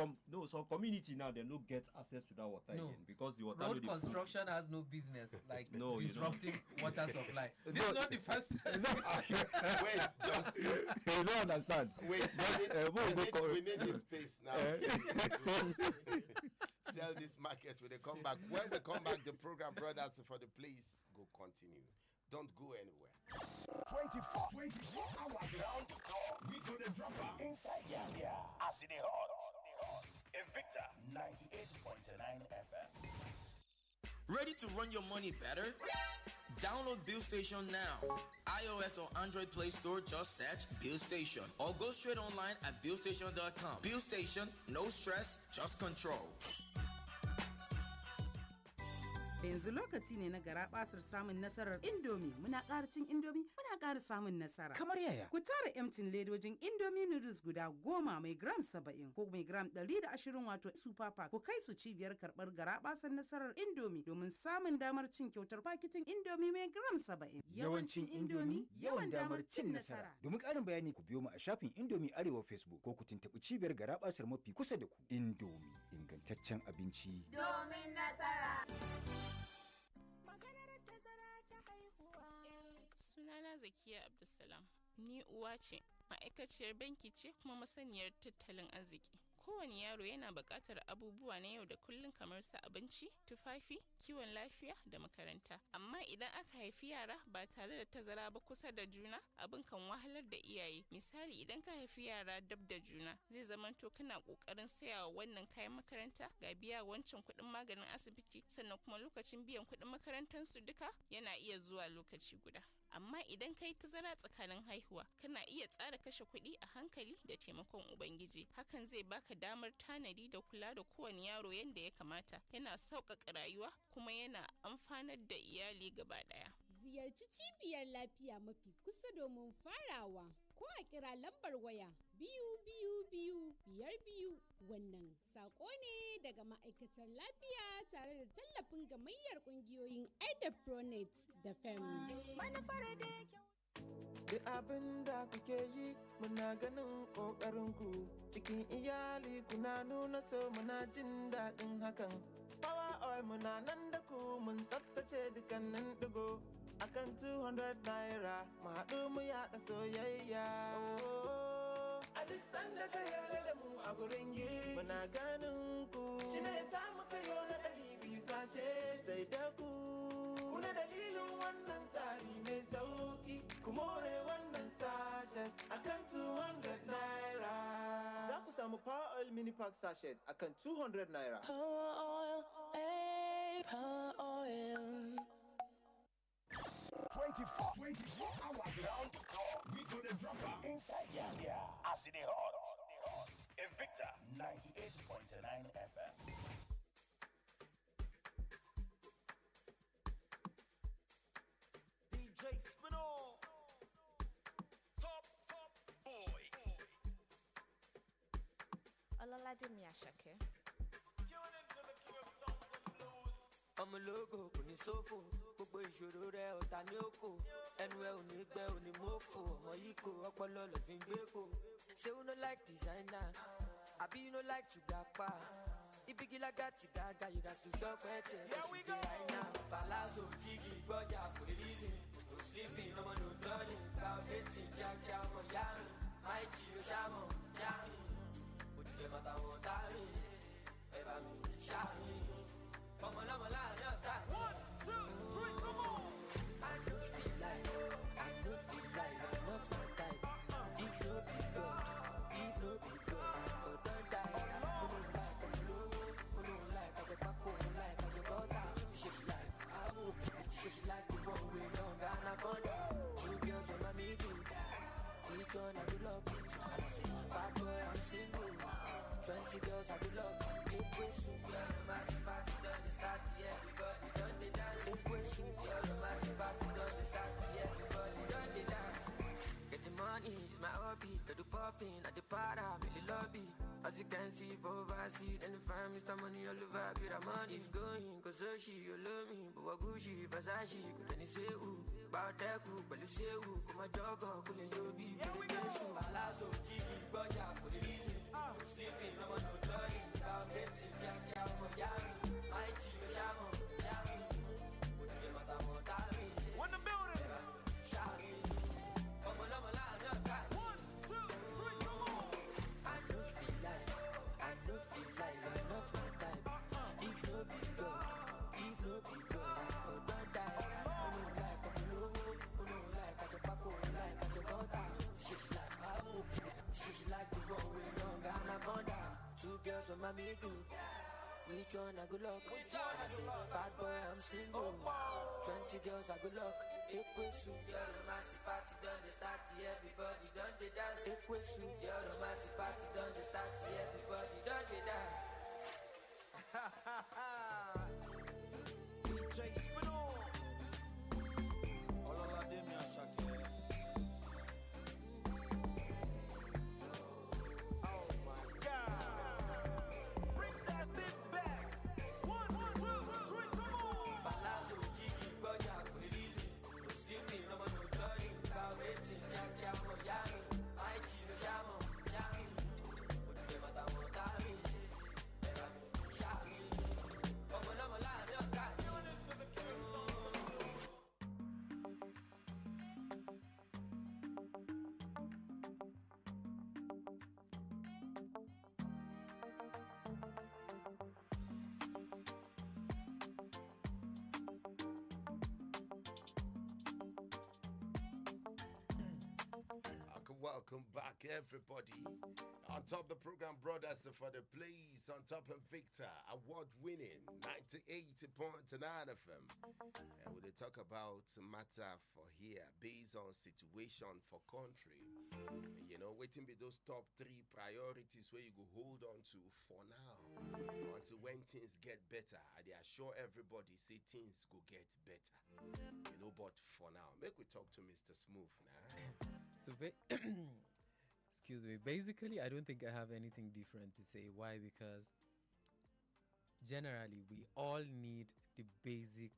some community now they don't get access to that water No. again because the water road no dey construction has no business like No, you don't. disrupting water supply. This is not the first time. Wait, just you don't understand. wait. We need this space now. Sell this market when they come back. When we come back, the program brothers for the place go continue. Don't go anywhere. 24 hours round the clock. We gonna drop her inside Yania. As in the hot. Invicta 98.9 FM. Ready to run your money better? Download Bill Station now. iOS or Android Play Store, just search Bill Station. Or go straight online at BillStation.com. Bill Station, no stress, just control. yanzu lokaci ne na gara basar samun nasarar Indomie. Muna ƙara cin Indomie, muna ƙara samun nasara. Kamar yaya? Ku tara emtin ledojin Indomie noodles guda 10 mai gram 70 ko mai gram 120 wato super pack. Ku kai su cibiyar karɓar gara basar nasarar Indomie domin samun damar cin kyautar paketin Indomie mai gram 70. Yawancin Indomie, yawan damar cin nasara. Domin ƙarin bayani ku biyo mu a shafin Indomie Arewa Facebook ko ku tuntuɓi cibiyar garabasar mafi kusa da ku. Indomie, ingantaccen abinci. Domin nasara. Sunana Zakiya Abdulsalam. Ni uwa ce, ma'aikaciyar banki ce kuma masaniyar tattalin arziki. Kowane yaro yana buƙatar abubuwa na yau da kullum kamar su abinci, tufafi, kiwon lafiya da makaranta. Amma idan aka haifi yara ba tare da tazara ba kusa da juna, abin kan wahalar da iyaye. Misali idan ka haifi yara dab da juna, zai zamanto kana ƙoƙarin sayawa wannan kayan makaranta, ga biya wancan kuɗin maganin asibiti, sannan kuma lokacin biyan kuɗin makarantarsu duka yana iya zuwa lokaci guda. Amma idan kai tazara tsakanin haihuwa, kana iya tsara kashe kuɗi a hankali da taimakon Ubangiji. Hakan zai baka damar tanadi da kula da kowane yaro yadda ya kamata, yana sauƙaƙa rayuwa kuma yana amfanar da iyali gaba ɗaya. Ziyarci cibiyar lafiya mafi kusa domin farawa ko a kira lambar waya 222 wannan saƙo ne daga ma'aikatar lafiya tare da tallafin gamayyar ƙungiyoyin Pronet da FEM. Duk abin da kuke yi muna ganin ƙoƙarinku cikin iyali kuna nuna so muna jin daɗin hakan. Power oil muna nan da ku mun tsaftace dukkanin ɗigo akan 200 naira mu haɗu mu yaɗa soyayya. A duk sanda ka yarda da mu a gurin girki muna ganin ku shi ne sa muka yi na 200 sashe sai da ku. Kuna dalilin wannan tsari mai sauki ku more wannan sashes akan 200 naira. Za ku samu Power Oil Mini Pack sachet akan 200 naira. Power Oil, Power Oil. 24 hours round the clock. We gonna drop her inside Gambia. As in the hot. Invicta 98.9 FM. DJ Spinall, top boy. Ololade Miyashake. Ọmọ ológo kò ní sófò, gbogbo ìṣòro rẹ̀ ọ̀tá ní òkò, ẹnu ẹ ò ní gbẹ ò ní mọ́fò, ọmọ yìí kò ọpọlọ lọ fi ń gbé kò. Ṣé you no like designer? Àbí you no like to gapa? Ibigila gati gaga, you got to shop ẹ̀ tẹ̀ ẹ̀ ṣì dé right now. Palazzo, Jiggy, gbọ́jà kò lè reason, no sleeping, ọmọ no darling, calculating, kíákíá ọmọ yá mi, máì jí o ṣáàmọ̀ yá mi, òdìdẹ mọ́ta wọn tá mi, ẹ bá mi ṣá mi. One, two, three, come on! I don't feel like you're not my type. If no be God, I for don't die. Who don't like I get back home, like I get butter. She's like, I move, she's like the one we don't got a body. Two girls on my middle, each one I do love. And I say, bad boy, I'm single. 20 girls I do love. It was super, massive party done the start, everybody done the dance. It was super, massive party done the start, everybody done the dance. Get the money, it's my hobby. Got the popping at the para, I'm in the lobby. As you can see, for overseas, and the fam, Mr. Money all over, with the money's going. Cause she, you love me, but what Gucci, Versace, couldn't say who. About that, but you say who, come a jogger, couldn't you be? Here we go. Palazzo, Jiggy, Boya, couldn't easy. Sleeping, no one no darling. About betting, yeah, Miami. My G, Shamo, Yami. Would you get my time? When the building, Shami. Come on, I'm alive, no guy. 1, 2, 3, come on. I don't feel like you're not my type. If no be God, I for don't die. Who no like I'm low, who no like I get back home, like I get butter. She's like, I move, she's like the one we don't got a bunda. Two girls on my middle. Which one I good luck? And I say, bad boy, I'm single. 20 girls I good luck. Ekwesu, you're the massive party done the start. Everybody done the dance. Ekwesu, you're the massive party done the start. Everybody done the dance. DJ Spinall, Ololade Miyashake. welcome back, everybody. On top of the program, Brothers for the Place, on top of Invicta, award-winning 98.9 FM. And we talk about matter for here, based on situation for country. You know, waiting be those top 3 priorities where you go hold on to for now. Until when things get better, I assure everybody, say things go get better. You know, but for now, make we talk to Mr. Smooth now. So, excuse me. Basically, I don't think I have anything different to say. Why? Because generally, we all need the basic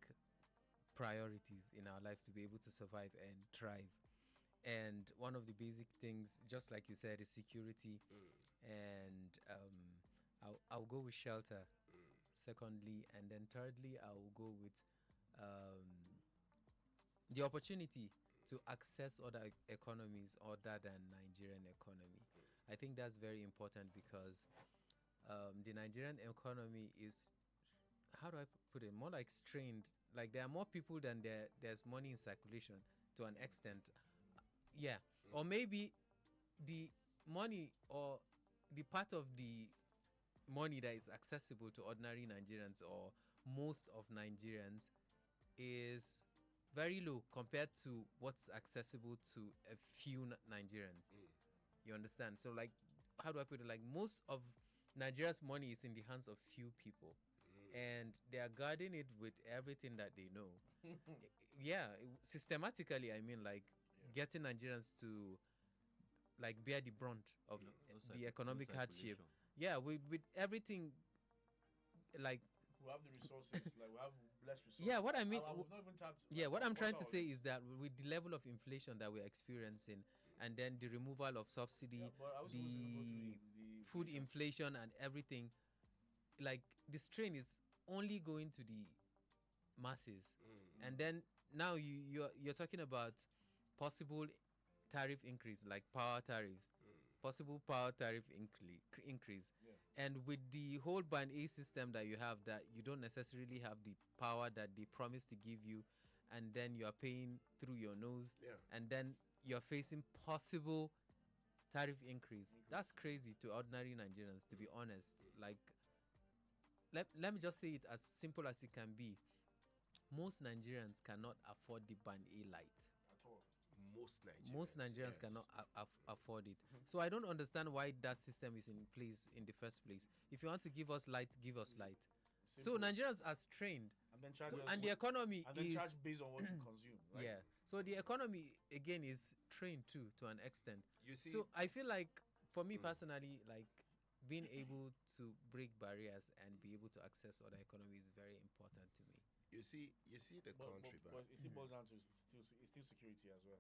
priorities in our lives to be able to survive and thrive. And one of the basic things, just like you said, is security. And I'll go with shelter. Secondly, and then thirdly, I'll go with the opportunity to access other economies other than Nigerian economy. I think that's very important because the Nigerian economy is, how do I put it, more like strained. Like there are more people than there's money in circulation to an extent. Yeah. Or maybe the money or the part of the money that is accessible to ordinary Nigerians or most of Nigerians is very low compared to what's accessible to a few Nigerians. You understand? So like, how do I put it? Like most of Nigeria's money is in the hands of few people, and they are guarding it with everything that they know. Systematically, I mean, like getting Nigerians to like bear the brunt of the economic hardship. Yeah, with everything, like we have the resources, like we have less resources. Yeah, what I mean, what I'm trying to say is is that with the level of inflation that we're experiencing, and then the removal of subsidy, the food inflation and everything, like the strain is only going to the masses. And then now you're talking about possible tariff increase, like power tariffs, possible power tariff increase. And with the whole band A system that you have, that you don't necessarily have the power that they promise to give you, and then you are paying through your nose, and then you're facing possible tariff increase. That's crazy to ordinary Nigerians, to be honest. Like, let me just say it as simple as it can be. Most Nigerians cannot afford the band A light. At all. Most Nigerians cannot afford it. So I don't understand why that system is in place in the first place. If you want to give us light, give us light. Simple. So Nigerians are strained, and then and the economy is charge based on what you consume. Right? Yeah. So the economy again is trained too, to an extent. You see, so I feel like for me personally, like being able to break barriers and be able to access other economy is very important to me. You see the country, but it still boils down to it's still security as well.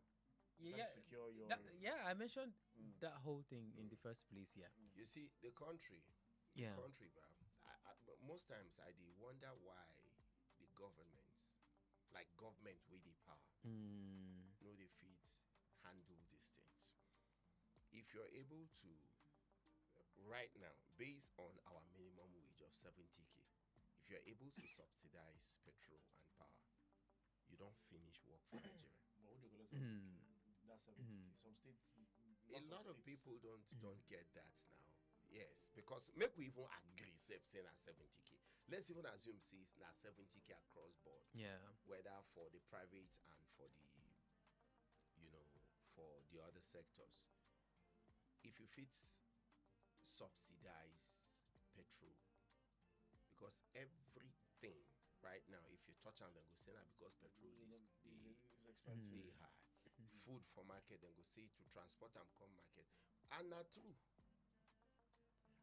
Secure your I mentioned that whole thing in the first place. You see the country. The country, but most times I do wonder why the government with the power, no defeats handle these things. If you're able to, right now, based on our minimum wage of 70k, if you're able to subsidize petrol and power, you don't finish work for Nigeria. That's 70k. Some states, a lot of people don't get that now. Yes, because make we even agree, say na 70k. Let's even assume say it's na 70k across board. Yeah. Whether for the private and for the, for the other sectors. If you fit subsidize petrol, because everything right now, if you touch on them, go say that because petrol is expensive, high. Food for market, then go say to transport and come market. And not true.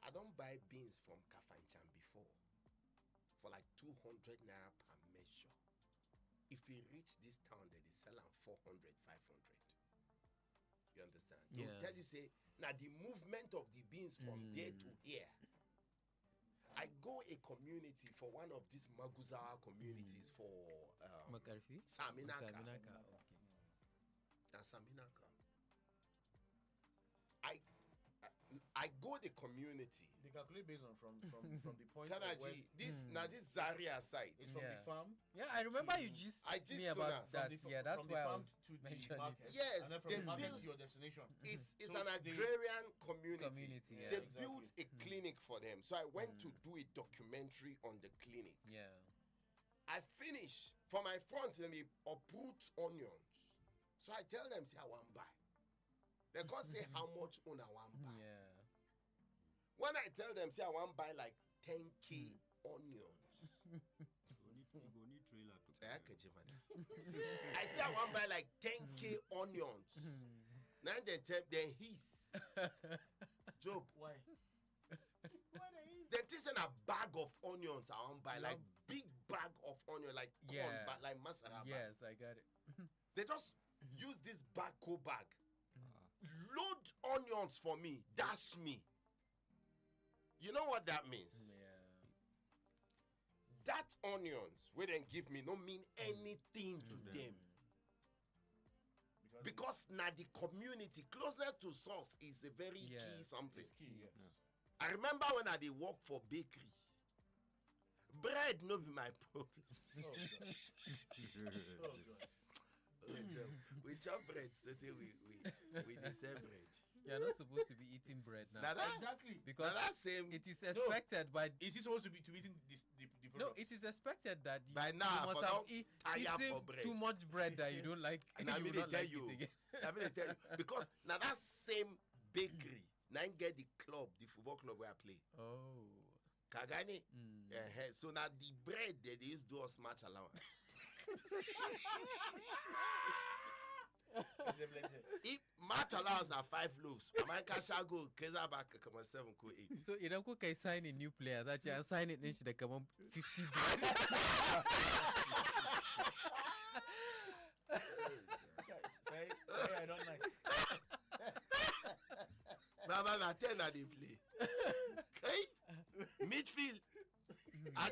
I don't buy beans from Kafanchan before for like 200 naira per measure. If we reach this town, they sell them 400, 500. You understand? They'll tell you, say, now the movement of the beans from there to here. I go a community for one of these Maguzawa communities for Makarfi? Saminaka. Okay. Saminaka. I go the community. They calculate based on from the point of where Kanaji, this Zaria side. it's from the farm. Yeah, I remember you just I just me to about now. that. From the, Yeah, that's from why the I farm was to the mentioning. market. Yes, and then from they the market built- to your destination. It's So an they- agrarian community. Yeah, They exactly. built a clinic for them. So I went to do a documentary on the clinic. Yeah. I finish for my front and they uproot onions. So I tell them, say I want buy. They can't say how much on I want buy. Yeah. When I tell them, say I want buy like 10K onions. You go need trailer to Say, I can I say I want buy like 10K onions. Now they tell then hiss. Job, Why? they're taking a bag of onions I want buy, like big bag of onion, like corn, Yeah. but like masara bag. Yes, I got it. They just use this backhoe bag, load onions for me, dash me. You know what that means? Yeah. That onions we then give me don't mean anything to them. Because now the community, closeness to source is a very key something. It's key, yes. I remember when I did work for bakery. Bread no be my problem. Oh, God. Oh, God. We chop bread, so we sell bread. You're not supposed to be eating bread now. Now that, Exactly. Because now that same it is expected by. Is he supposed to be eating the No, product? it is expected that you, By now, you must for have don't tire for eaten bread. too much bread that you don't like. And I you mean will they not tell like you. it again. I mean they tell you because now that same bakery, now get the club, the football club where I play. Oh. Kagani. So now the bread that they used to do us match allowance. If match allowance are 5 loaves, my cash I go Keza back come on 7 ko 8. So idan kuka yi signing new players, actually an sign it din shi da kaman 50 bread. Say I don't like. Baba na 10 na they play. Okay? Midfield. I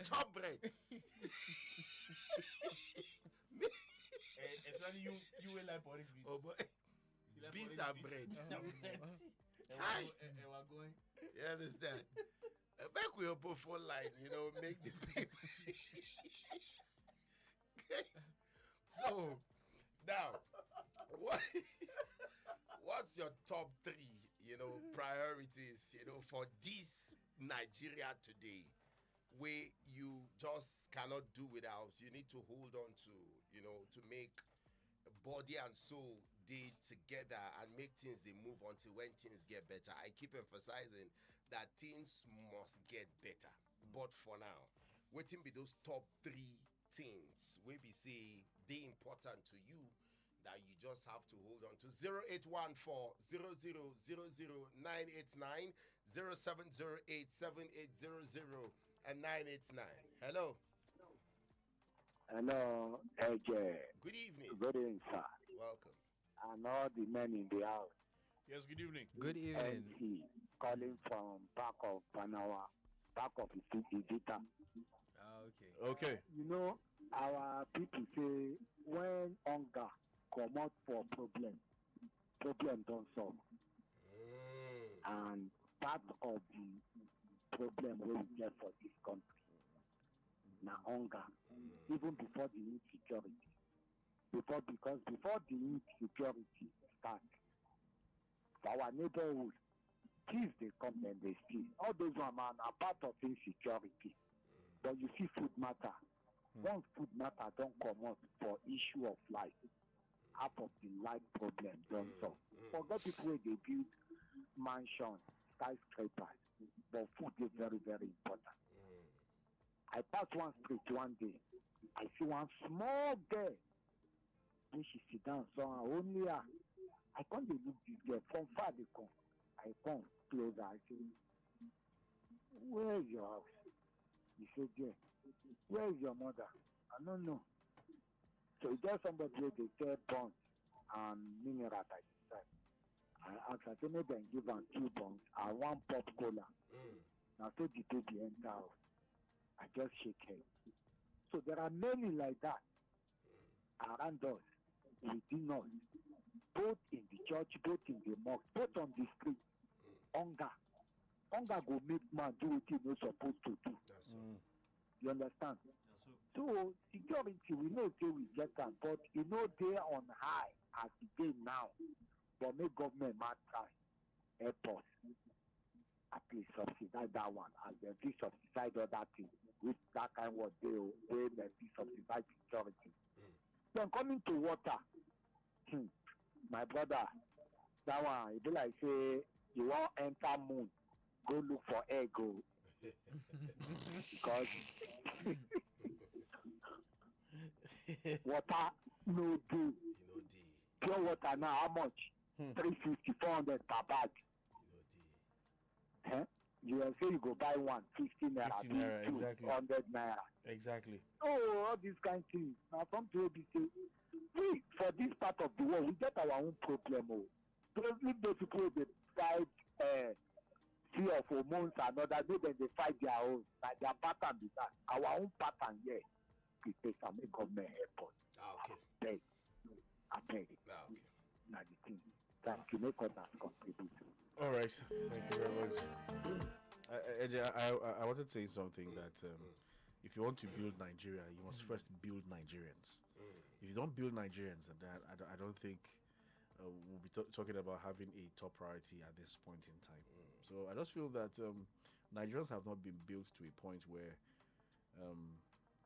chop bread. Especially you will like porridge beans. Oh boy. You like Beans porridge and bread. Beans and bread. Hi. And we're going. You understand? Make we open phone line, make the people. Okay. So now what's your top 3, priorities, for this Nigeria today, where you just cannot do without? You need to hold on to, to make body and soul day together and make things they move until when things get better. I keep emphasizing that things must get better. But for now, waiting be those top 3 things where we say they important to you that you just have to hold on to. 0814 0000989 0708 7800 and 989. Hello. Hello, AJ. Good evening. Good evening, sir. Welcome. And all the men in the house. Yes, good evening. Good evening. MC, calling from back of Panawa, back of Invicta. Okay. Okay. Our people say when hunger come out for problem don't solve. And part of the problem we get for this country now hunger, even before the insecurity. Because before the insecurity start, for our neighborhood, thieves they come and they steal. All those one are part of insecurity. But you see food matter. Once food matter don't come out for issue of life, half of the life problem don't solve. Forget people where they build mansions, skyscrapers, but food is very, very important. I passed one street one day. I see one small girl. When she sit down, so only her. I can't look this girl from far. They come. I come closer. I say, "Where is your house?" He said, "Yeah." "Where is your mother?" "I don't know." So it's just somebody where they sell buns and mineral at the side. I asked, I said, maybe I give her 2 buns and 1 pop cola. Now, so the baby enter house. I just shake head. So there are many like that around us, within us, both in the church, both in the mosque, both on the street. hunger. Hunger go make man do what he no supposed to do. You understand? So security, we know say we get am, but e no dey on high as e dey now. But make government ma try help us. At least subsidize that one as dem fit subsidize other things with that kind word dey o wey dem fit subsidize security. Then coming to water, my brother, that one e be like say you wan enter moon go look for egg o because water no dey. Pure water now how much? 350, 400 per bag. You will say you go buy one 50 naira, 50 naira, exactly. 100 naira. Exactly. Oh, all these kind of things. Now something will be say, we for this part of the world we get our own problem. Oh, if those people they fight fear of hormones and other, maybe they fight their own. Like their pattern is that. Our own pattern, yeah. We take some government help us. Okay. I beg. Okay. Now the thing. Thank you. Make others contribute. All right. Thank you very much. I wanted to say something that if you want to build Nigeria, you must first build Nigerians. If you don't build Nigerians, then I don't think we'll be talking about having a top priority at this point in time. So I just feel that Nigerians have not been built to a point where,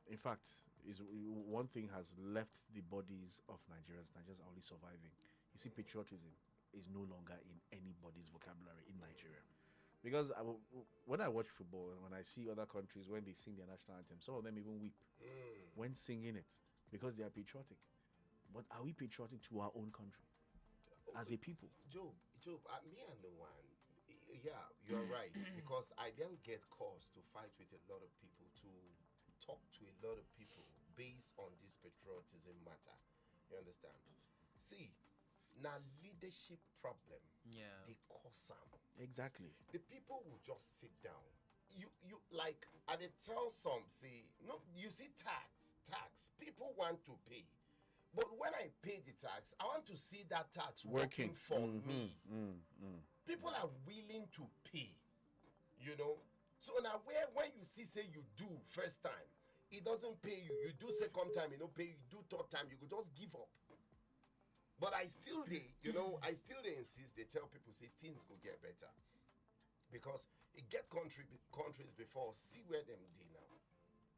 in fact, is one thing has left the bodies of Nigerians. Nigerians are only surviving. You see, patriotism is no longer in anybody's vocabulary in Nigeria. Because when I watch football and when I see other countries, when they sing their national anthem, some of them even weep when singing it because they are patriotic. But are we patriotic to our own country as a people? Job, me and the one, yeah, you're right. Because I then get cause to fight with a lot of people, to talk to a lot of people based on this patriotism matter. You understand? See, now leadership problem, they cause some. Exactly. The people will just sit down. You like, and they tell some, say, no, you see tax. People want to pay. But when I pay the tax, I want to see that tax working for me. People are willing to pay, you know. So now when you see, say you do first time, it doesn't pay you. You do second time, it don't pay you. You do third time, you could just give up. But I still insist. They tell people, say things will get better, because it get countries before. See where them do now.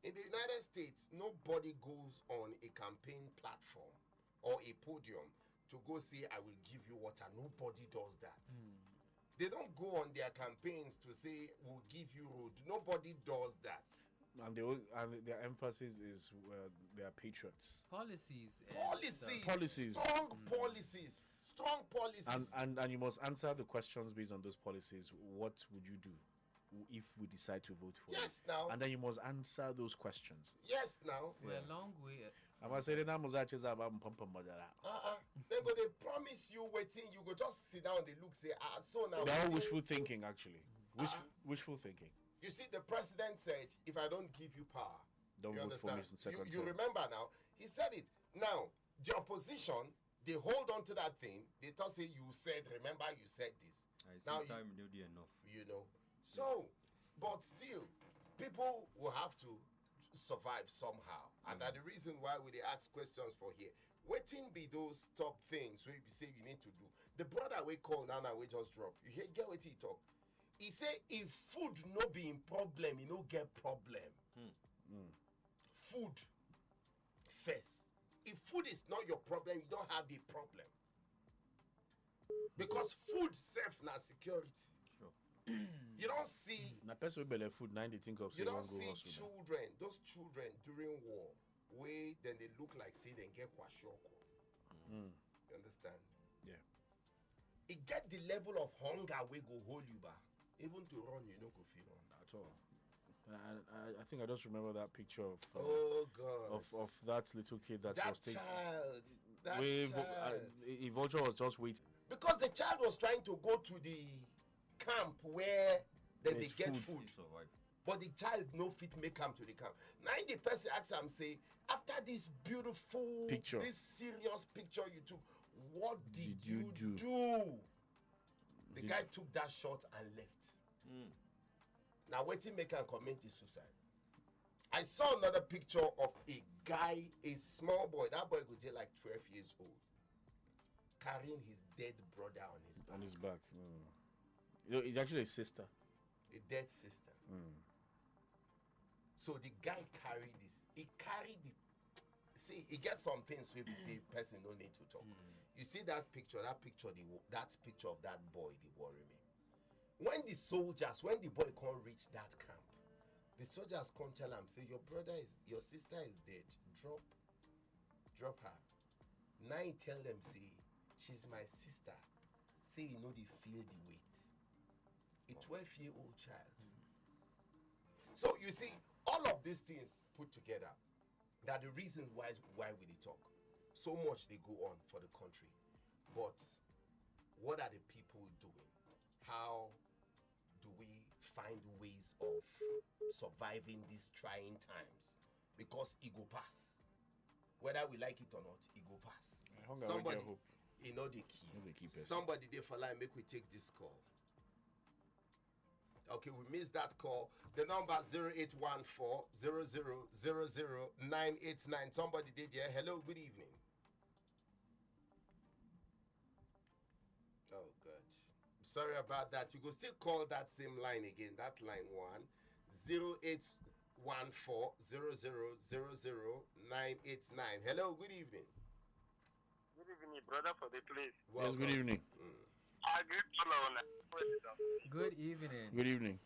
In the United States, nobody goes on a campaign platform or a podium to go say, "I will give you water." Nobody does that. They don't go on their campaigns to say, "We'll give you road." Nobody does that. And their emphasis is they are patriots. Policies. Strong policies. And you must answer the questions based on those policies. What would you do if we decide to vote for Yes, you? now. And then you must answer those questions. Yes, now. We're a long way. I'm saying Then go they promise you waiting. You go just sit down. They look say, so now. They're all wishful thinking, actually. Wishful thinking. You see, the president said, "If I don't give you power, don't vote for me in second you term." remember now? He said it. Now, the opposition, they hold on to that thing. They thought, say, you said, remember you said this. Now time no be enough. You know. So, but still, people will have to survive somehow. And that's the reason why we ask questions for here. Waiting be those top things where you say you need to do. The brother we call now we just drop. You hear, get what he talk. He say if food no be in problem, you no get problem. Food first. If food is not your problem, you don't have the problem. Because food self na security. Sure. You don't see. Na person wey belle food, na they think of. You don't see children. Those children during war, where then they look like say they get kwashoko. You understand? Yeah. It get the level of hunger we go hold you back. Even to run, you know, go feel run at all. I think I just remember that picture of oh god of that little kid that was taking that child. Vulture was just waiting because the child was trying to go to the camp where then they get food. But the child no fit make come to the camp. Now the person asks him, say, after this beautiful picture, this serious picture you took, what did you do? The guy took that shot and left. Now, waiting make him commit suicide. I saw another picture of a guy, a small boy. That boy could be like 12 years old, carrying his dead brother on his back. You know, it's actually a sister. A dead sister. So the guy carried this. He carried the. See, he gets some things where we say person no need to talk. You see that picture of that boy, they worry me. When the boy can't reach that camp, the soldiers come tell him, say, your sister is dead. Drop her. Now he tell them, say, she's my sister. Say, you know, they feel the weight. A 12-year-old child. So you see, all of these things put together, that the reasons why we they talk. So much they go on for the country. But what are the people doing? How do we find ways of surviving these trying times? Because it go pass. Whether we like it or not, it go pass. Somebody, you know the key. Somebody there for line, make we take this call. Okay, we missed that call. The number 0814-0000-989. Somebody did, yeah. Hello, good evening. Oh, good. Sorry about that. You can still call that same line again. That line 0814-0000-989. Hello, good evening. Good evening, brother, for the place. Yes, good evening. Good evening. Good evening.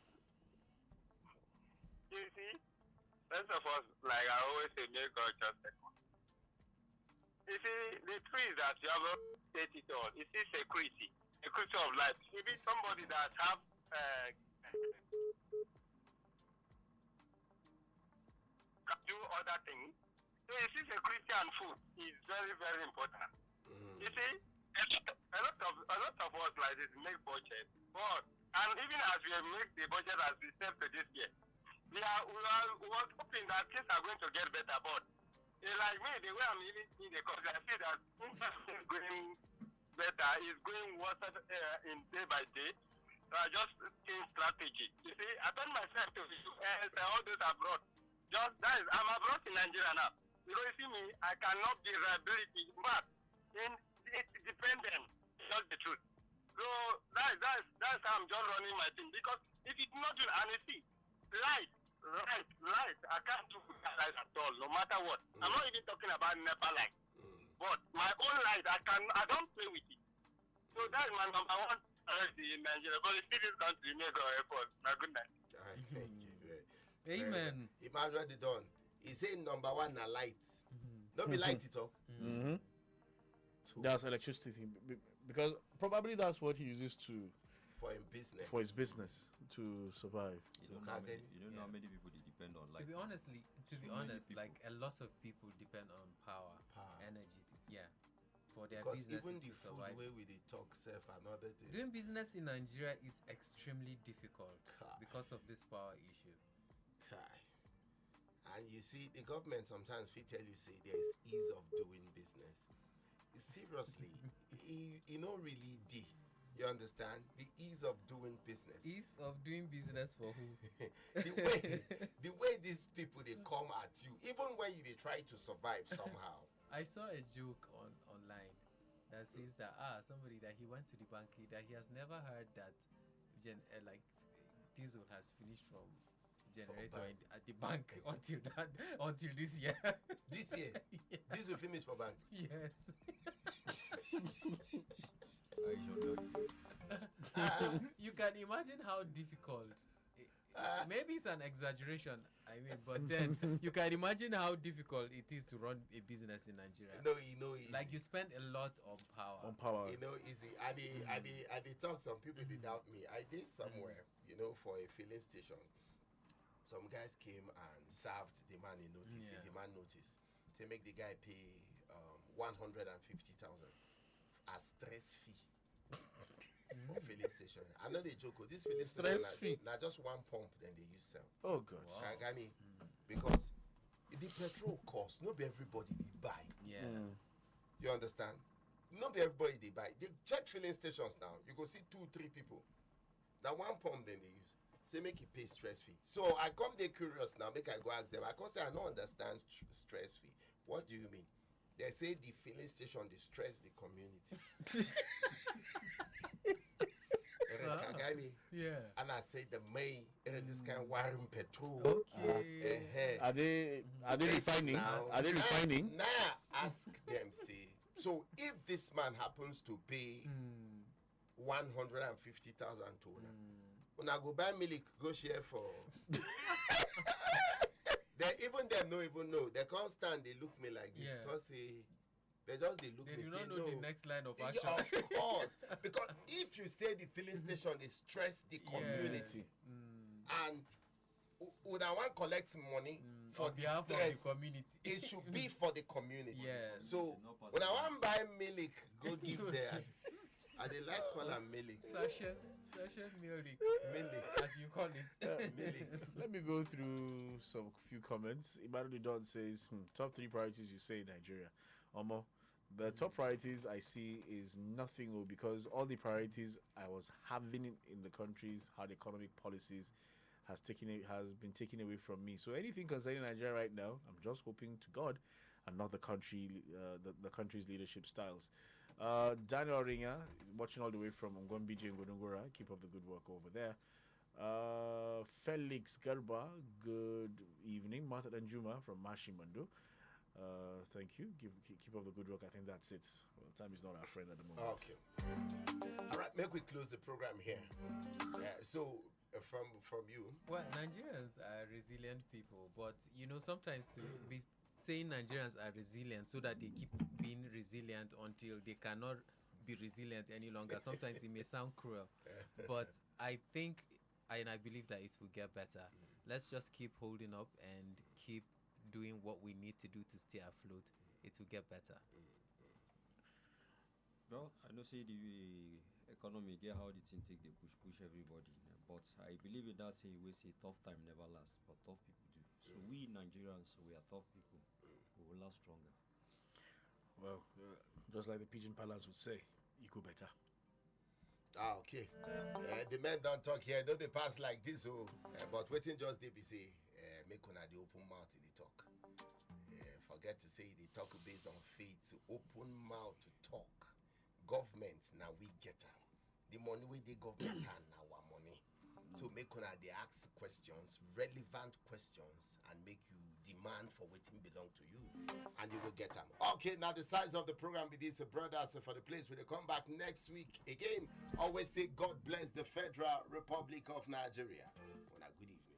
You see, first of all, like I always say, make God just second. You see, the trees that you have stated on, it is security of life. You be somebody that have can do other things. So you see, security and food is very, very important. You see, a lot of us like this make budget, but and even as we make the budget as we step to this year, we were hoping that things are going to get better. But like me, the way I'm living in the country, I see that things are going better, is going worse in day by day. So I just change strategy. You see, I turn myself to the US and all those abroad. Just that is, I'm abroad in Nigeria now. Because you see me, I cannot be reliability, but it's dependent. Just the truth. So that's how I'm just running my thing. Because if it's not doing, and you see, light, I can't do light at all, no matter what. I'm not even talking about NEPA light. But my own light, I don't play with it. So that's my number one priority in Nigeria. But it's still this country, may go airport. My good night. Thank you. Amen. Imagine the done. He said number one na light. Don't be light it up. That's electricity, because probably that's what he uses for his business to survive. You don't know how many people they depend on. Like, to be honest, like a lot of people depend on power. Energy, for their because business even the to survive. food way we they talk self another thing. Doing business in Nigeria is extremely difficult because of this power issue. And you see, the government sometimes will tell you, say, there is ease of doing business. Seriously, you know, really deep. You understand? The ease of doing business. Ease of doing business for who? the way these people, they come at you, even when you they try to survive somehow. I saw a joke online that says that somebody that he went to the bank, that he has never heard that like diesel has finished from generator at the bank until this year. This year? Yeah. This will finish for bank? Yes. So you can imagine how difficult. Maybe it's an exaggeration, I mean, but then you can imagine how difficult it is to run a business in Nigeria. No, you know, easy. Like you spend a lot on power. You know, easy. I talk. Some people they doubt me. I did somewhere, you know, for a filling station. Some guys came and served the man a notice. The man notice to make the guy pay 150,000 as stress fee. For filling station. I know they joke. This filling stress station fee. Now just one pump, then they use sell. Oh God. Wow. Because the petrol cost, not everybody they buy. Yeah. You understand? not be everybody they buy. They check filling stations now. You go see 2-3 people. Now one pump then they use. Say make it pay stress fee. So I come there curious now. Make I go ask them. I can say I don't understand stress fee. What do you mean? They say the filling station they stress the community. Yeah. And I say the May this kind of wiring petrol. Okay. Are they refining? Are they refining? Now ask them. Say so. If this man happens to pay 150,000 to when I go buy milk, go share for. They even them no even know. They can't stand. They look me like this because they look They me. do Say, not know no. the next line of Yeah, action. of course, because if you say the filling station they stress the community, and would I want collect money for On behalf of stress, the community. it should be for the community. Yes. So when I want buy milk, go give them. And they like call them milk. Sachet milk. As you call it. Milk. Let me go through some few comments. Emmanuel Don says, top 3 priorities you say in Nigeria. Omo, the top priorities I see is nothing because all the priorities I was having in the countries, how the economic policies has been taken away from me. So anything concerning Nigeria right now, I'm just hoping to God and not the country, the country's leadership styles. Daniel Ringer, watching all the way from Ngombiji and Godongora. Keep up the good work over there. Felix Garba, good evening. Martha Danjuma from Mashimondo. Thank you. Keep up the good work. I think that's it. Well, time is not our friend at the moment. Okay. All right, make we close the program here. So from you. Well, Nigerians are resilient people, but sometimes to be saying Nigerians are resilient so that they keep being resilient until they cannot be resilient any longer. Sometimes it may sound cruel, but I think and I believe that it will get better. Let's just keep holding up and keep doing what we need to do to stay afloat. It will get better. Well, I know say the economy get how the thing take they push everybody, but I believe in that saying we say tough time never lasts, but tough people do. So we Nigerians, we are tough people. We will last stronger. Well, just like the Pigeon Palace would say, equal better. Okay. The men don't talk here. Don't they pass like this? But waiting just they be say, make una the open mouth in the talk. Forget to say they talk based on faith. Open mouth to talk. Government now we get them. The money we the government hand now our money. So make una they ask questions, relevant questions, and make you demand for what belong to you, and you will get them. Okay, now the size of the program with these brothers for the place where they come back next week again. Always say God bless the Federal Republic of Nigeria. Well, good evening.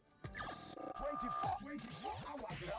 24 hours.